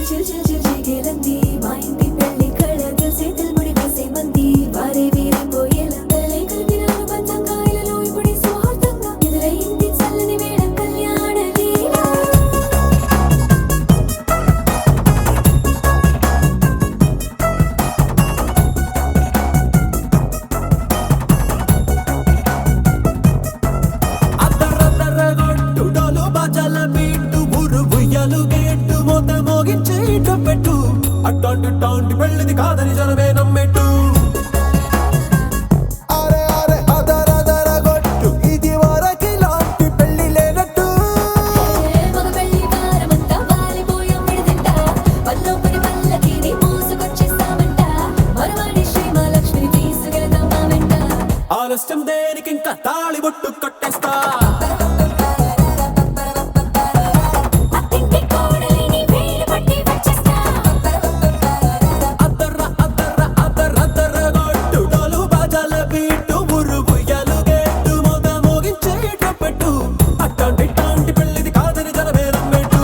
జిగేలంది మా ఇంటి పెళ్లి కళగా చేతులు ముడి వేసే మంది వారే వీరిపోయేలా తలే కలిపిన అనుబంధంగా ఇలలో ఇప్పుడు సౌహార్దంగా ఎదురైంది చల్లని వేళ కళ్యాణ లీల అద్దరద్దరగొట్టు డోలు బాజాల బీటు ఊరు ఉయ్యాలు గేట్టు మోత మోగించే పెట్టు అట్టాంటి టాంటి పెళ్ళిది కాదని జనమే నమ్మెట్టు అరే అరే అదరదరగొట్టు ఇది వరకి లాంటి పెళ్లి లేనట్టు మగ పెళ్లి వారమంతా వాలిపోయాం విడిదింట పల్లో పడి పల్లకిని మోసుకొచ్చేస్తామంట మరవాడి శ్రీమహాలక్ష్మిని తీసుకెళ్తాం మా వెంట ఆలస్యం దేనికి ఇంకా తాళి బొట్టు కట్టేస్తా అత్తింటి కోడలిని వేలు పట్టి వచ్చేస్తా అద్దరద్దరగొట్టు డోలు బాజాల బీటు ఊరు ఉయ్యాలు గేట్టు మోత మోగించే పెట్టు అట్టాంటి టాంటి పెళ్ళిది కాదని జనమే నమ్మెట్టు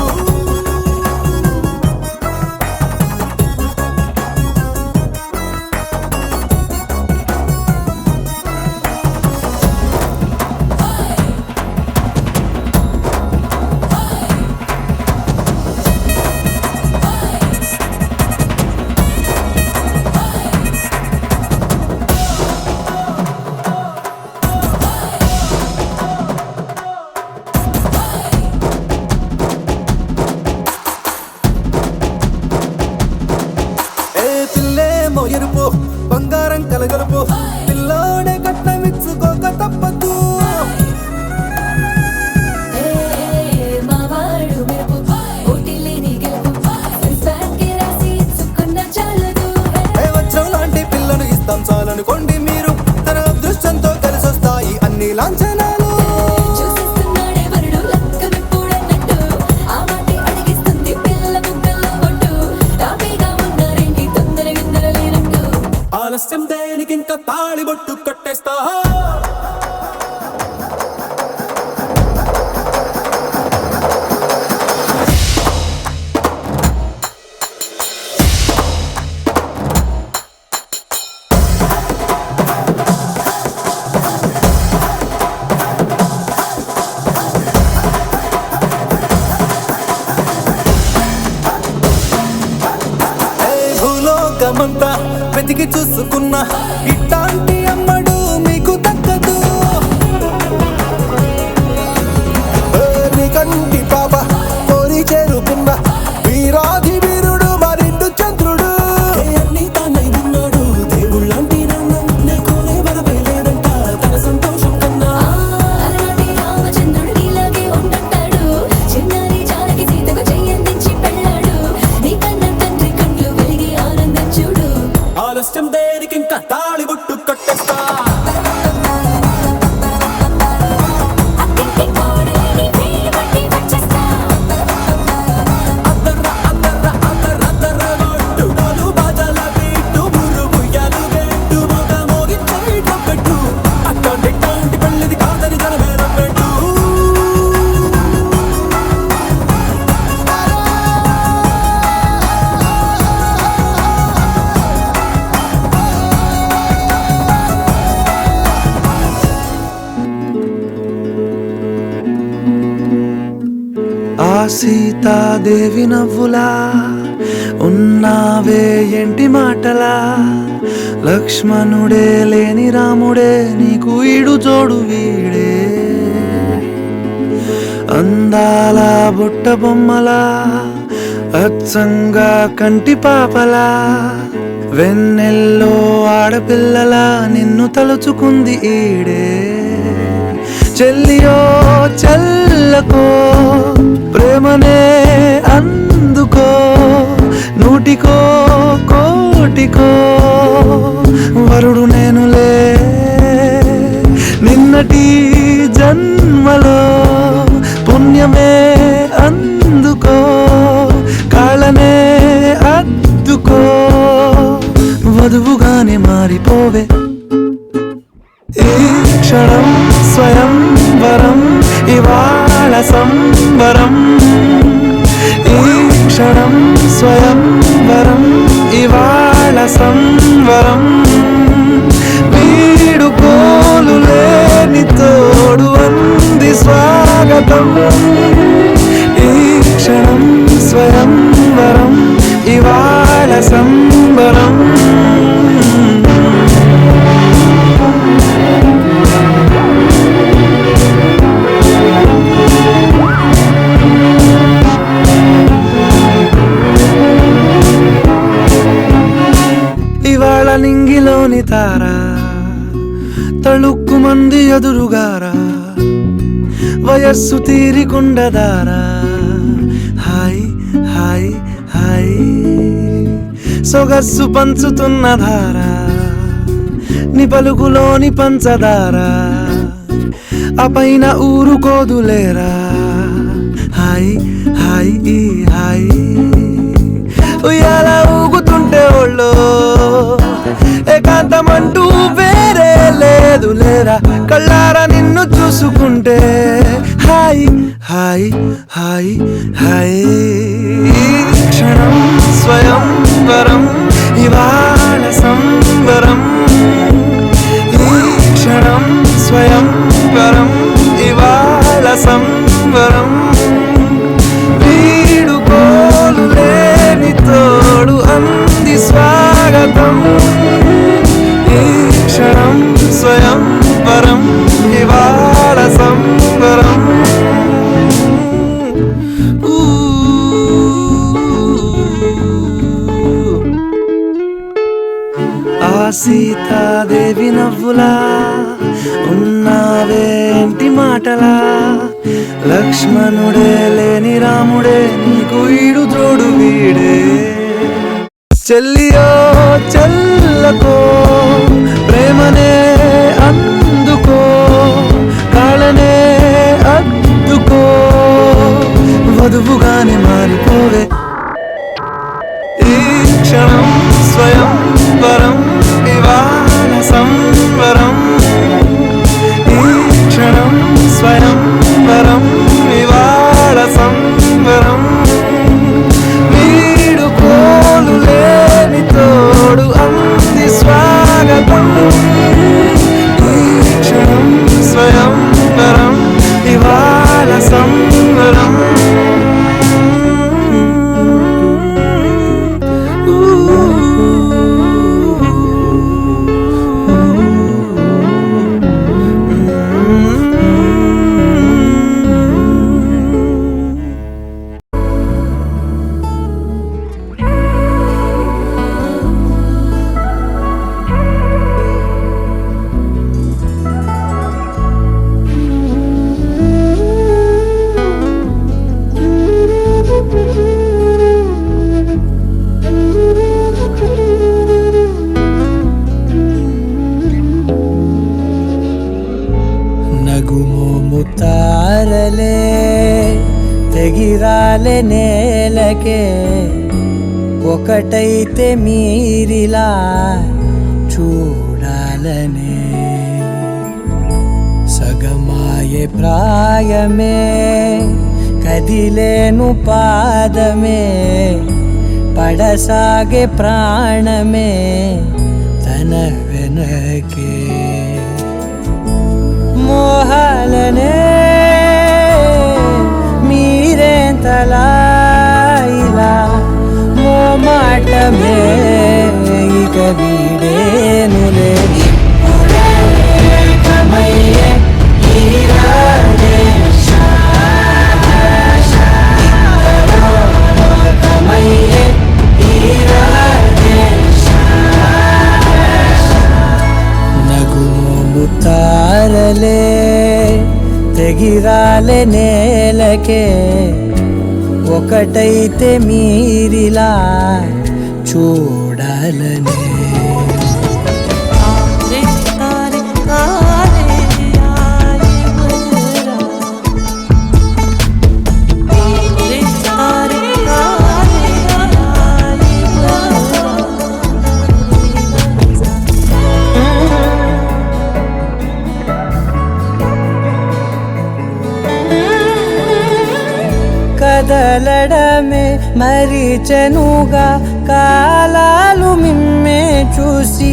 ఏ పిల్లేమో ఎరుపు బంగారం కలగలుపు పిల్లోడే కట్నమిచ్చుకోక తప్పదు మా వాడు మెరుపు ఓటిల్లేని గెలుపు ఫ్యాన్కి రాసి ఇచ్చుకున్న చాలదు ఏ వజ్రం లాంటి పిల్లను ఇస్తాం చాలనుకోండి మీరు తన అదృష్టంతో కలిసొస్తాయి అన్ని లాంఛనాలు చూసేస్తున్నాడే వరుడు లక్కమిప్పుడన్నట్టు ఆ మాటే అడిగిస్తుంది పిల్ల ముగ్గల్లో ఒట్టు తాపీగా ఉన్నారేంటి తొందర విందర లేనట్టు ఆలస్యం దేనికి ఇంకా తాళి బొట్టు కట్టేస్తా ఏ భూలోకమంతా వెతికి చూసుకున్నా ఇట్లాంటి అమ్మడు మీకు దక్కదు ఏ నీకంటి పాప కోరి చేరుకున్న వీరాధి వీరుడు మరిండు చంద్రుడు అన్ని తానై ఉన్నాడు దేవుళ్ళంటి నన్ను నే కోరే వరమే లేదంట తన సంతోషం కన్నా అలనాటి రామచంద్రుడు నీలాగే ఉండంటాడు చిన్నారి జానకి సీతకు చెయ్యందించి పెళ్ళాడు నీ కన్న తండ్రి కండ్లు వెలిగి ఆనందం చూడు ఆలస్యం దేనికి ఇంకా తాళి బొట్టు కట్టేస్తా అత్తింటి కోడలిని వేలు పట్టి వచ్చేస్తా అద్దరగొట్టు డోలు బాజాల బీటు ఊరు ఉయ్యాలు గేట్టు మోత మోగించే పెట్టు అట్టాంటి టాంటి పెళ్ళిది కాదని జనమే నమ్మెట్టు ఆ సీతాదేవి నవ్వులా ఉన్నావే ఎంటి మాటలా లక్ష్మణుడే లేని రాముడే నీకు ఈడు జోడు వీడే అందాల బుట్ట బొమ్మలా అచ్చంగా కంటి పాపలా వెన్నెల్లో ఆడపిల్లలా నిన్ను తలుచుకుంది ఈడే చెల్లియో చల్లకో ప్రేమనే అందుకో నూటికో కోటికో వరుడు నేనులే నిన్నటి జన్మలో సంబరం ఈ క్షణం స్వయంవరం ఇవాళ సంవరం వీడుకోలు లేని తోడు అంది స్వాగతం ఈ క్షణం స్వయంవరం ఇవాళ సంబరం ఇవాళ నింగిలోని తారా తళుక్కు మంది ఎదురుగారా వయస్సు తీరికుండదారా హాయ్ హాయ్ హాయ్ సొగస్సు పంచుతున్న ధారా ని పలుకులోని పంచదారా ఆ పైన ఊరుకోదులేరా హాయ్ హాయ్ ఈ హాయ్ ఉయ్యాల ఊగుతుంటే ఒళ్ళో ఏకాంతమంటూ వేరే లేదు లేరా కళ్ళారా నిన్ను చూసుకుంటే హాయ్ హాయ్ హాయ్ హాయ్ క్షణం స్వయంవరం ఇవాళ సంబరం ఈ క్షణం స్వయంవరం ఇవాళ సంబరం వీడుకోలు లేని తోడు అంది స్వాగతం ఈ క్షణం స్వయంవరం ఇవాళ సంబరం ఆ సీతాదేవి నవ్వులా ఉన్నావేంటి మాటలా లక్ష్మణుడే లేని రాముడే నీకు ఈడు తోడు వీడే చెల్లియో చెల్లకో ప్రేమనే అందుకో కాళ్ళనే అద్దుకో వధువుగానే మారిపోవే ఈ క్షణం స్వయంవరం ఇవాళ సంవరం ఈ క్షణం స్వయంవరం ఇవాళ సంవరం వీడుకోలు లేని తోడు అంది స్వాగతం ఈ క్షణం స్వయంవరం ఇవాళ సంవరం నగుమోముతారలే తెగిరాలే నేలకే ఒకటైతే మీరిలా చూడాలనే సగమాయే ప్రాయమే కదిలేను పాదమే పడసాగే ప్రాణమే తన వెనకే మోహాలనే మీరేంతలా ఇలా మోమాటమే ఇక వీడేనులే నగుమోముతారలే తెగిరాలే నేలకే ఒకటైతే మీరిలా చూడాలనే వదలడమే మరిచెనుగా కాలాలు మిమ్మే చూసి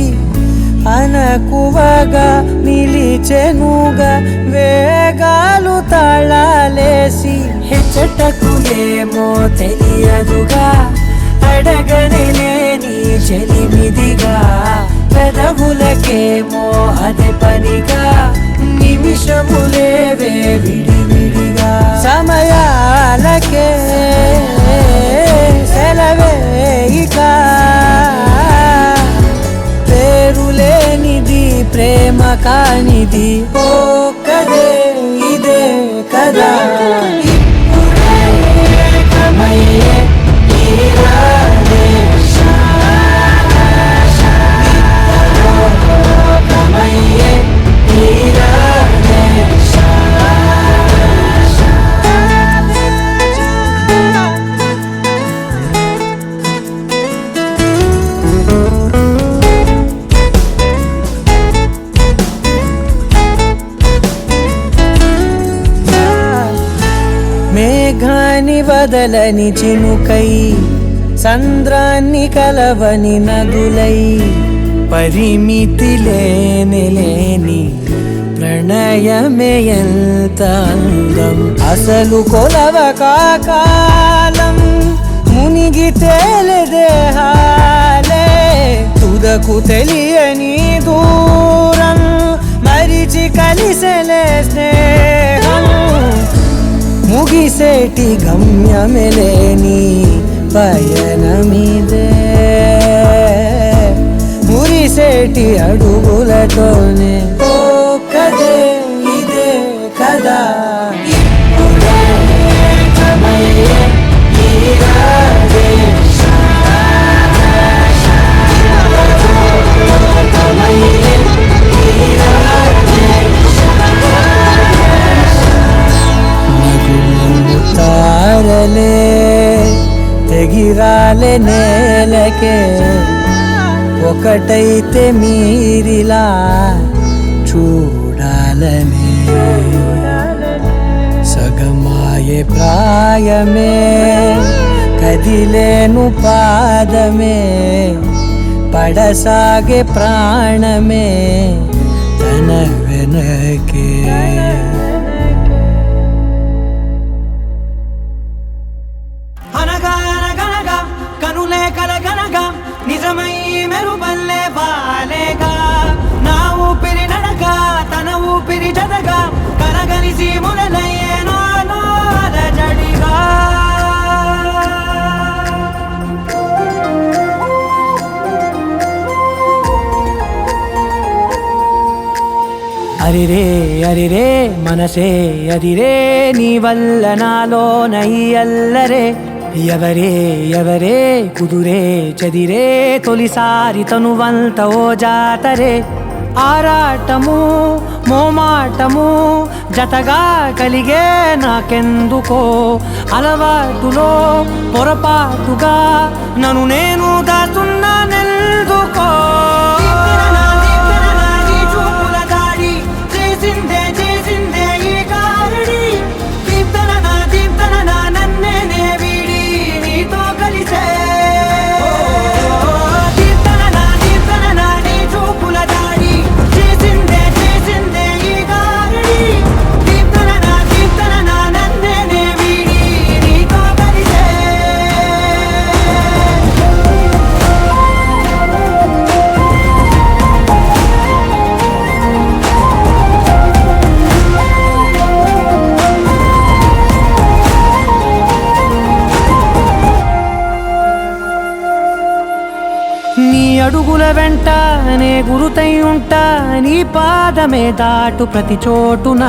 అనకువగా నిలిచెనుగా వేగాలు తాళాలేసి హెచ్చటకు ఏమో తెలియదుగా అడగనే లేని చెలిమిదిగా పెదవులకేమో అదే పనిగా నిమిషములేవే విడివిడిగా సమయాలకే సెలవే ఇక పేరులేనిది ప్రేమ కానిది ఓ కదే ఇదే కదా ఇప్పుడే ఏకమయ్యే తీరాలే లోకమయ్యే తీరాలే మేఘాన్ని వదలని చినుకై సంద్రాన్ని కలవని నదులై పరిమితి లేని ప్రణయమే ఎంత అందం అసలు కొలవ కాలం మునిగి తేలిదేహాలే తుదకు తెలియని దూరం మరిచి కలిసెలే స్నేహం ముగిసేటి గమ్యమెలేని పయనమిదే మురిసేటి అడుగులతోనే ఓ కదే ఇదే కదా ఇప్పుడే ఏకమయ్యే తీరాలే లోకమయ్యే తీరాలే తారలే తెగిరాలే నేలకే ఒకటైతే మీరిలా చూడాలనే సగమాయే ప్రాయమే కదిలేను పాదమే పడసాగే ప్రాణమే తన వెనకే అనగానగనగా కనులే కలగనగా నిజమై మెరుపల్లే బాలేగా నా ఊపిరి నడగా తన ఊపిరి జతగా కలగలిసి మొదలయ్యేనో అలజడిగా అరిరే అరిరే మనసే అరిరే నీ వల్ల నాలో నై అల్లరే ఎవరే ఎవరే కుదురే చదిరే తొలిసారి తనువంత ఓ జాతరే ఆరాటము మోమాటము జతగా కలిగే నాకెందుకో అలవాటులో పొరపాటుగా నన్ను నేను దాస్తున్నానెందుకో అడుగుల వెంట నే గురుతై ఉంటా నీ పాదమే దాటు ప్రతి చోటున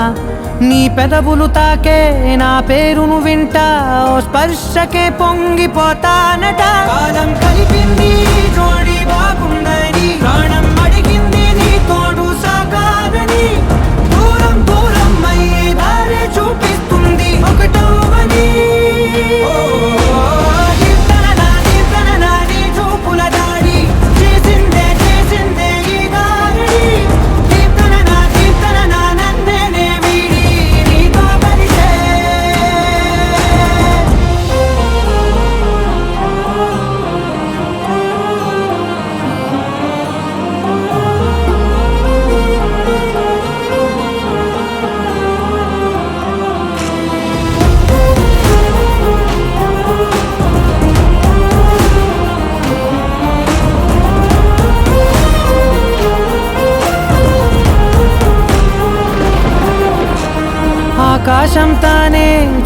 నీ పెదవులు తాకే నా పేరును వింటా ఓ స్పర్శకే పొంగిపోతానట కాలం కలిపింది జోడి బాగుందని ప్రాణం అడిగింది నీ తోడు సాగాలని దూరం దూరం అయ్యే దారి చూపిస్తుంది ఒకటవని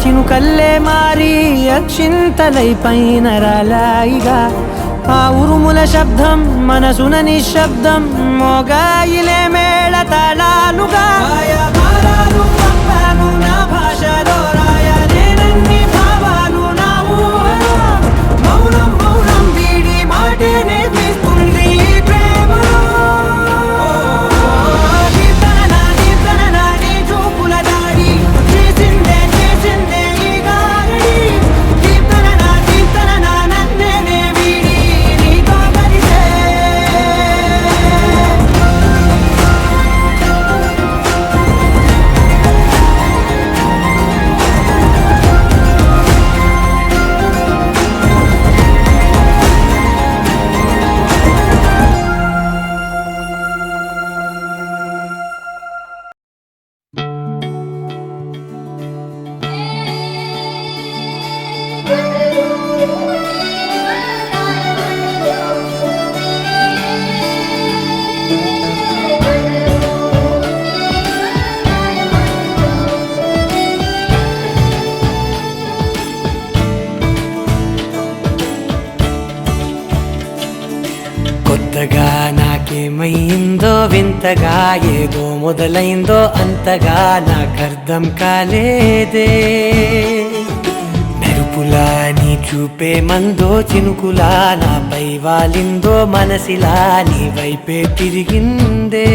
చినుకల్లే మారి అక్షింతలై పైన రాలాయిగా ఆ ఉరుముల శబ్దం మనసున నిశ్శబ్దం మోగాయిలే మేళ తాళాలుగా నా భాషలో రాయలేనన్ని భావాలు నా ఊహలో మౌనం మౌనం వీడి మాటే నేర్పిస్తుంది ప్రేమలో నీ చూపుల దాడి చేసిందే ఈ గారడి దీప్తన నన్నే వీడి నీతో కలిసే కొత్తగా నాకేమైందో వింతగా ఏదో మొదలైందో అంతగా నాకర్థం కాలేదే మెరుపులా నీ చూపే మందో చినుకులా నాపై వాలిందో మనసిలా నీ వైపే తిరిగిందే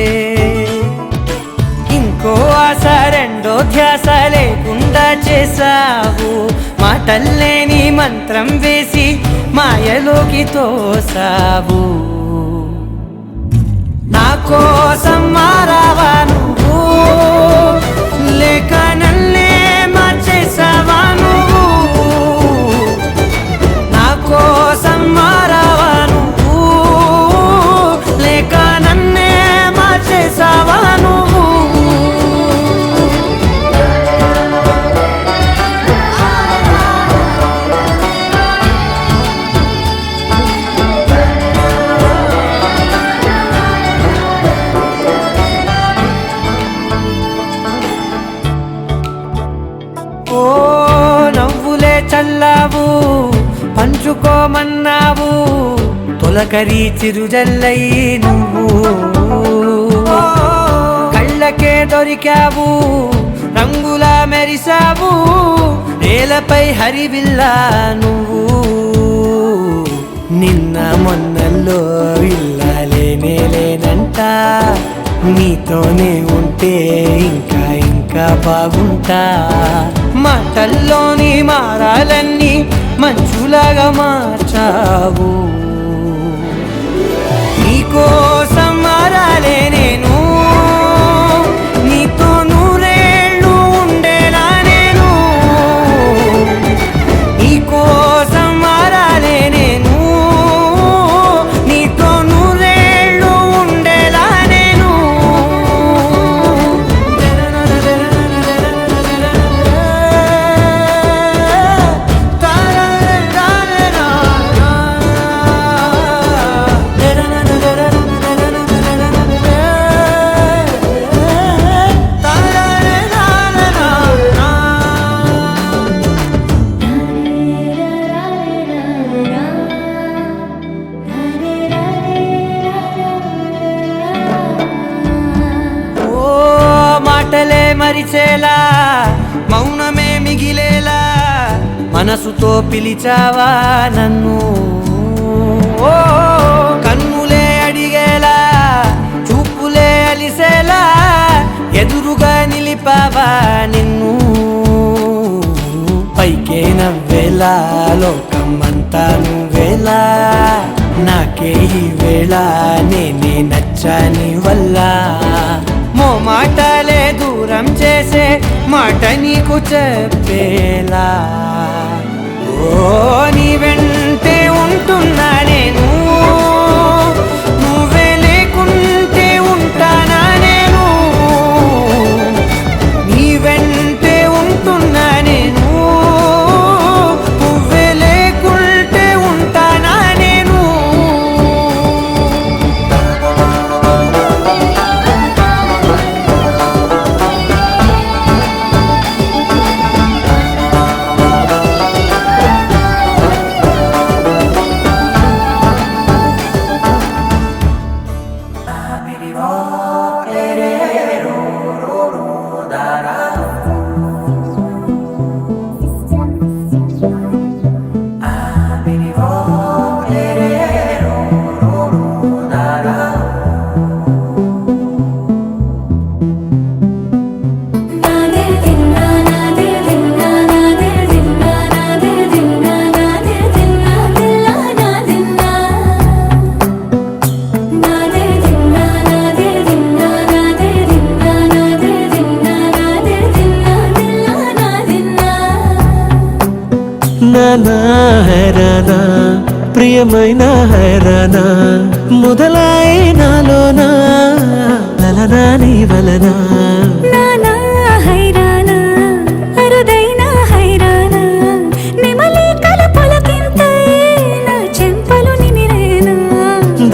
ఇంకో ఆశ రెండో ధ్యాస లేకుండా చేసావు మాటల్లే నీ మంత్రం వేసి మాయలోకి తోసావు నా కోసం మారావా నువ్వు లేక నన్నే మార్చేసావా నువ్వు నా కోసం మారావా నువ్వు లేక నన్నే మార్చేసావా నువ్వు ఓ నవ్వులే చల్లావు పంచుకోమన్నావు తొలకరి చిరుజల్లై నువ్వు కళ్ళకే దొరికావు రంగులా మెరిసావు నేలపై హరివిల్లా నువ్వు నిన్న మొన్నల్లో ఇల్లాలేనేలేనంట నీతోనే ఉంటే ఇంకా ఇంకా బాగుంటా మాటల్లోని మారాలన్నీ మంచులాగా మార్చావు నీకోసం మారాలే నేను నీతో నూరేళ్ళు ఉండేలా నేను నీకోసం మారాలే నేను నీతో నూరేళ్ళు ఉండేలా నేను మాటలే మరిచేలా మౌనమే మిగిలేలా మనసుతో పిలిచావా నన్ను ఓ కన్నులే అడిగేలా చూపులే అలిసేలా ఎదురుగా నిలిపావా నిన్ను పైకే నవ్వేలా లోకం అంతా నువ్వేలా నాకే ఈ వేళ నేనే నచ్చని వల్ల మో మాటలే దూరం చేసే మాట నీకు చెప్పేలా ఓ నీ వెంటే ఉంటున్నా నేను నువ్వే లేకుంటే ఉంటానా నేను నీ వెంటే ఉంటున్నా నేను నువ్వే లేకుంటే ఉంటానా నేను నానా హైరానా ప్రియమైన హైరానా మొదలై నాలోనా లలనా నీ వలనా నానా హైరానా అరుదైన హైరానా నెమలి కలపలకింతై నా చెంపలు నిమిరేనా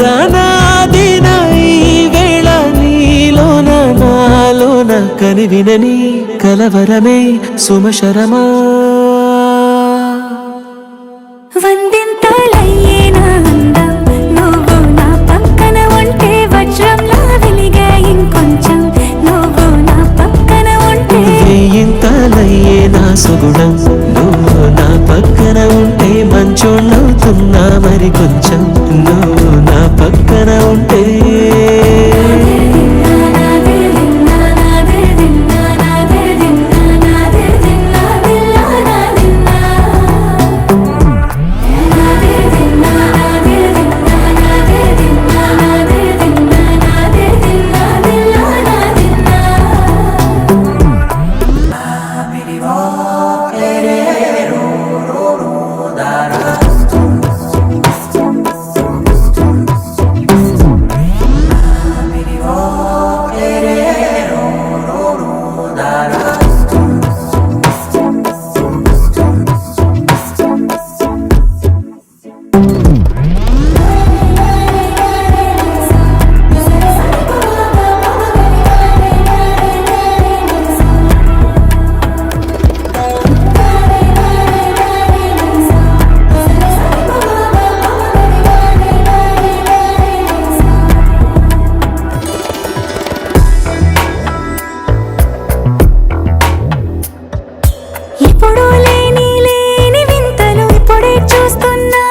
దానాదిన ఈ వేళ నీలోన నాలోన కనివినని కలవరమే సుమశరమా వందింతలయ్యేనా అందం నువ్వు నా పక్కన ఉంటే వజ్రంలా వెలిగే ఇంకొంచెం నువ్వు నా పక్కన ఉంటే వేయింతలయ్యే నా సుగుణం నువ్వు నా పక్కన ఉంటే మంచోళ్ళవుతున్నా మరి కొంచెం నువ్వు నా పక్కన ఉంటే ఎప్పుడూ లేని వింతలు ఇప్పుడే చూస్తున్నా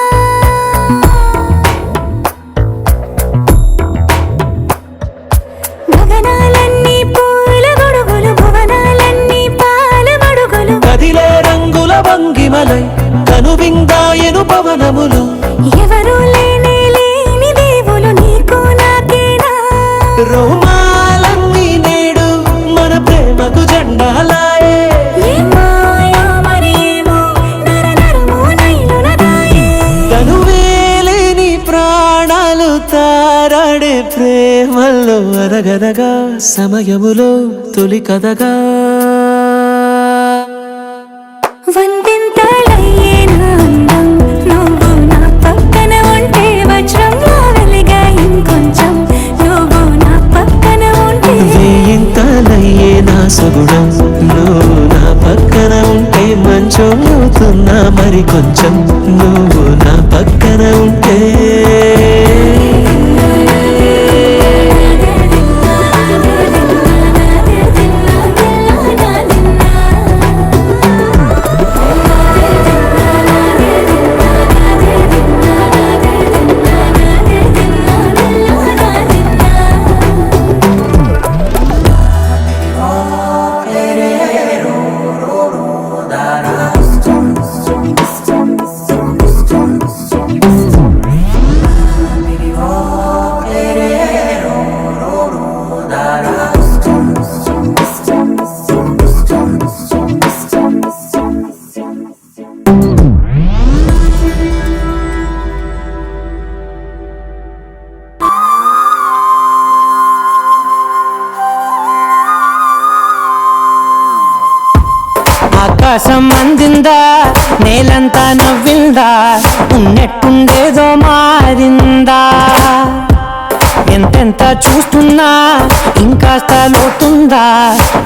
గగనాలన్నీ పూల గొడుగులు భువనాలన్నీ పాల మడుగులు కదిలే రంగుల భంగిమలై కనువిందాయను పవనములు ఎవరు లేని దేవులు నీకు నాకేనా రోమాలన్నీ నేడు మన ప్రేమకు జెండాలాయే ఏ మాయో మరేమో నరనరమో నైలునదాయే తనువేలేని ప్రాణాలు తారాడే ప్రేమల్లో అనగనగా సమయములో తొలి కథగా వందింతలయ్యేనా అందం నువ్వు నా పక్కన ఉంటే వజ్రంలా వెలిగే ఇంకొంచెం నువ్వు నా పక్కన ఉంటే వేయింతలయ్యే నా సుగుణం నువ్వు నా పక్కన ఉంటే మంచోళ్ళవుతున్నా మరి కొంచెం నువ్వు నా పక్కన ఉంటే ఆకాశం అందిందా నేలంతా నవ్విందా ఉన్నట్టుండేదో మారిందా ఎంతెంత చూస్తున్నా ఇంకాస్త లోతుందా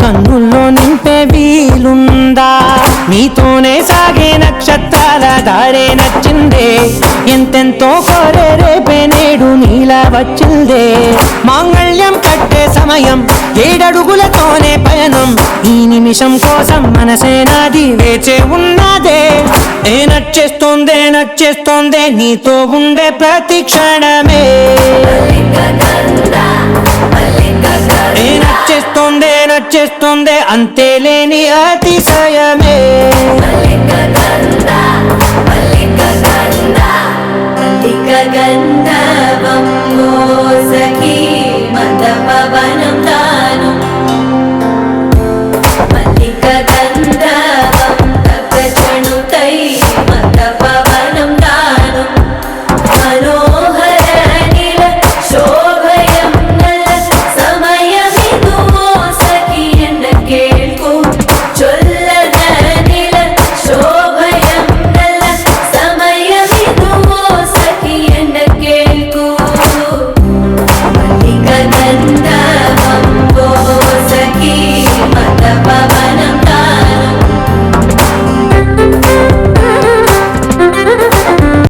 కన్నుల్లో నింపే వీలుందా నీతోనే సాగే నక్షత్రాల దారే నచ్చిందే ఎంతెంతో కోరే రేపే నేడు నీలా వచ్చిందే మాంగళ్యం కట్టే సమయం 7 అడుగులతోనే పయనం ఈ నిమిషం కోసం మనసే నాది వేచే ఉన్నదే నచ్చేస్తోందే నీతో ఉండే ప్రతి క్షణమే నచ్చేస్తోందే అంతే లేని అతిశయమే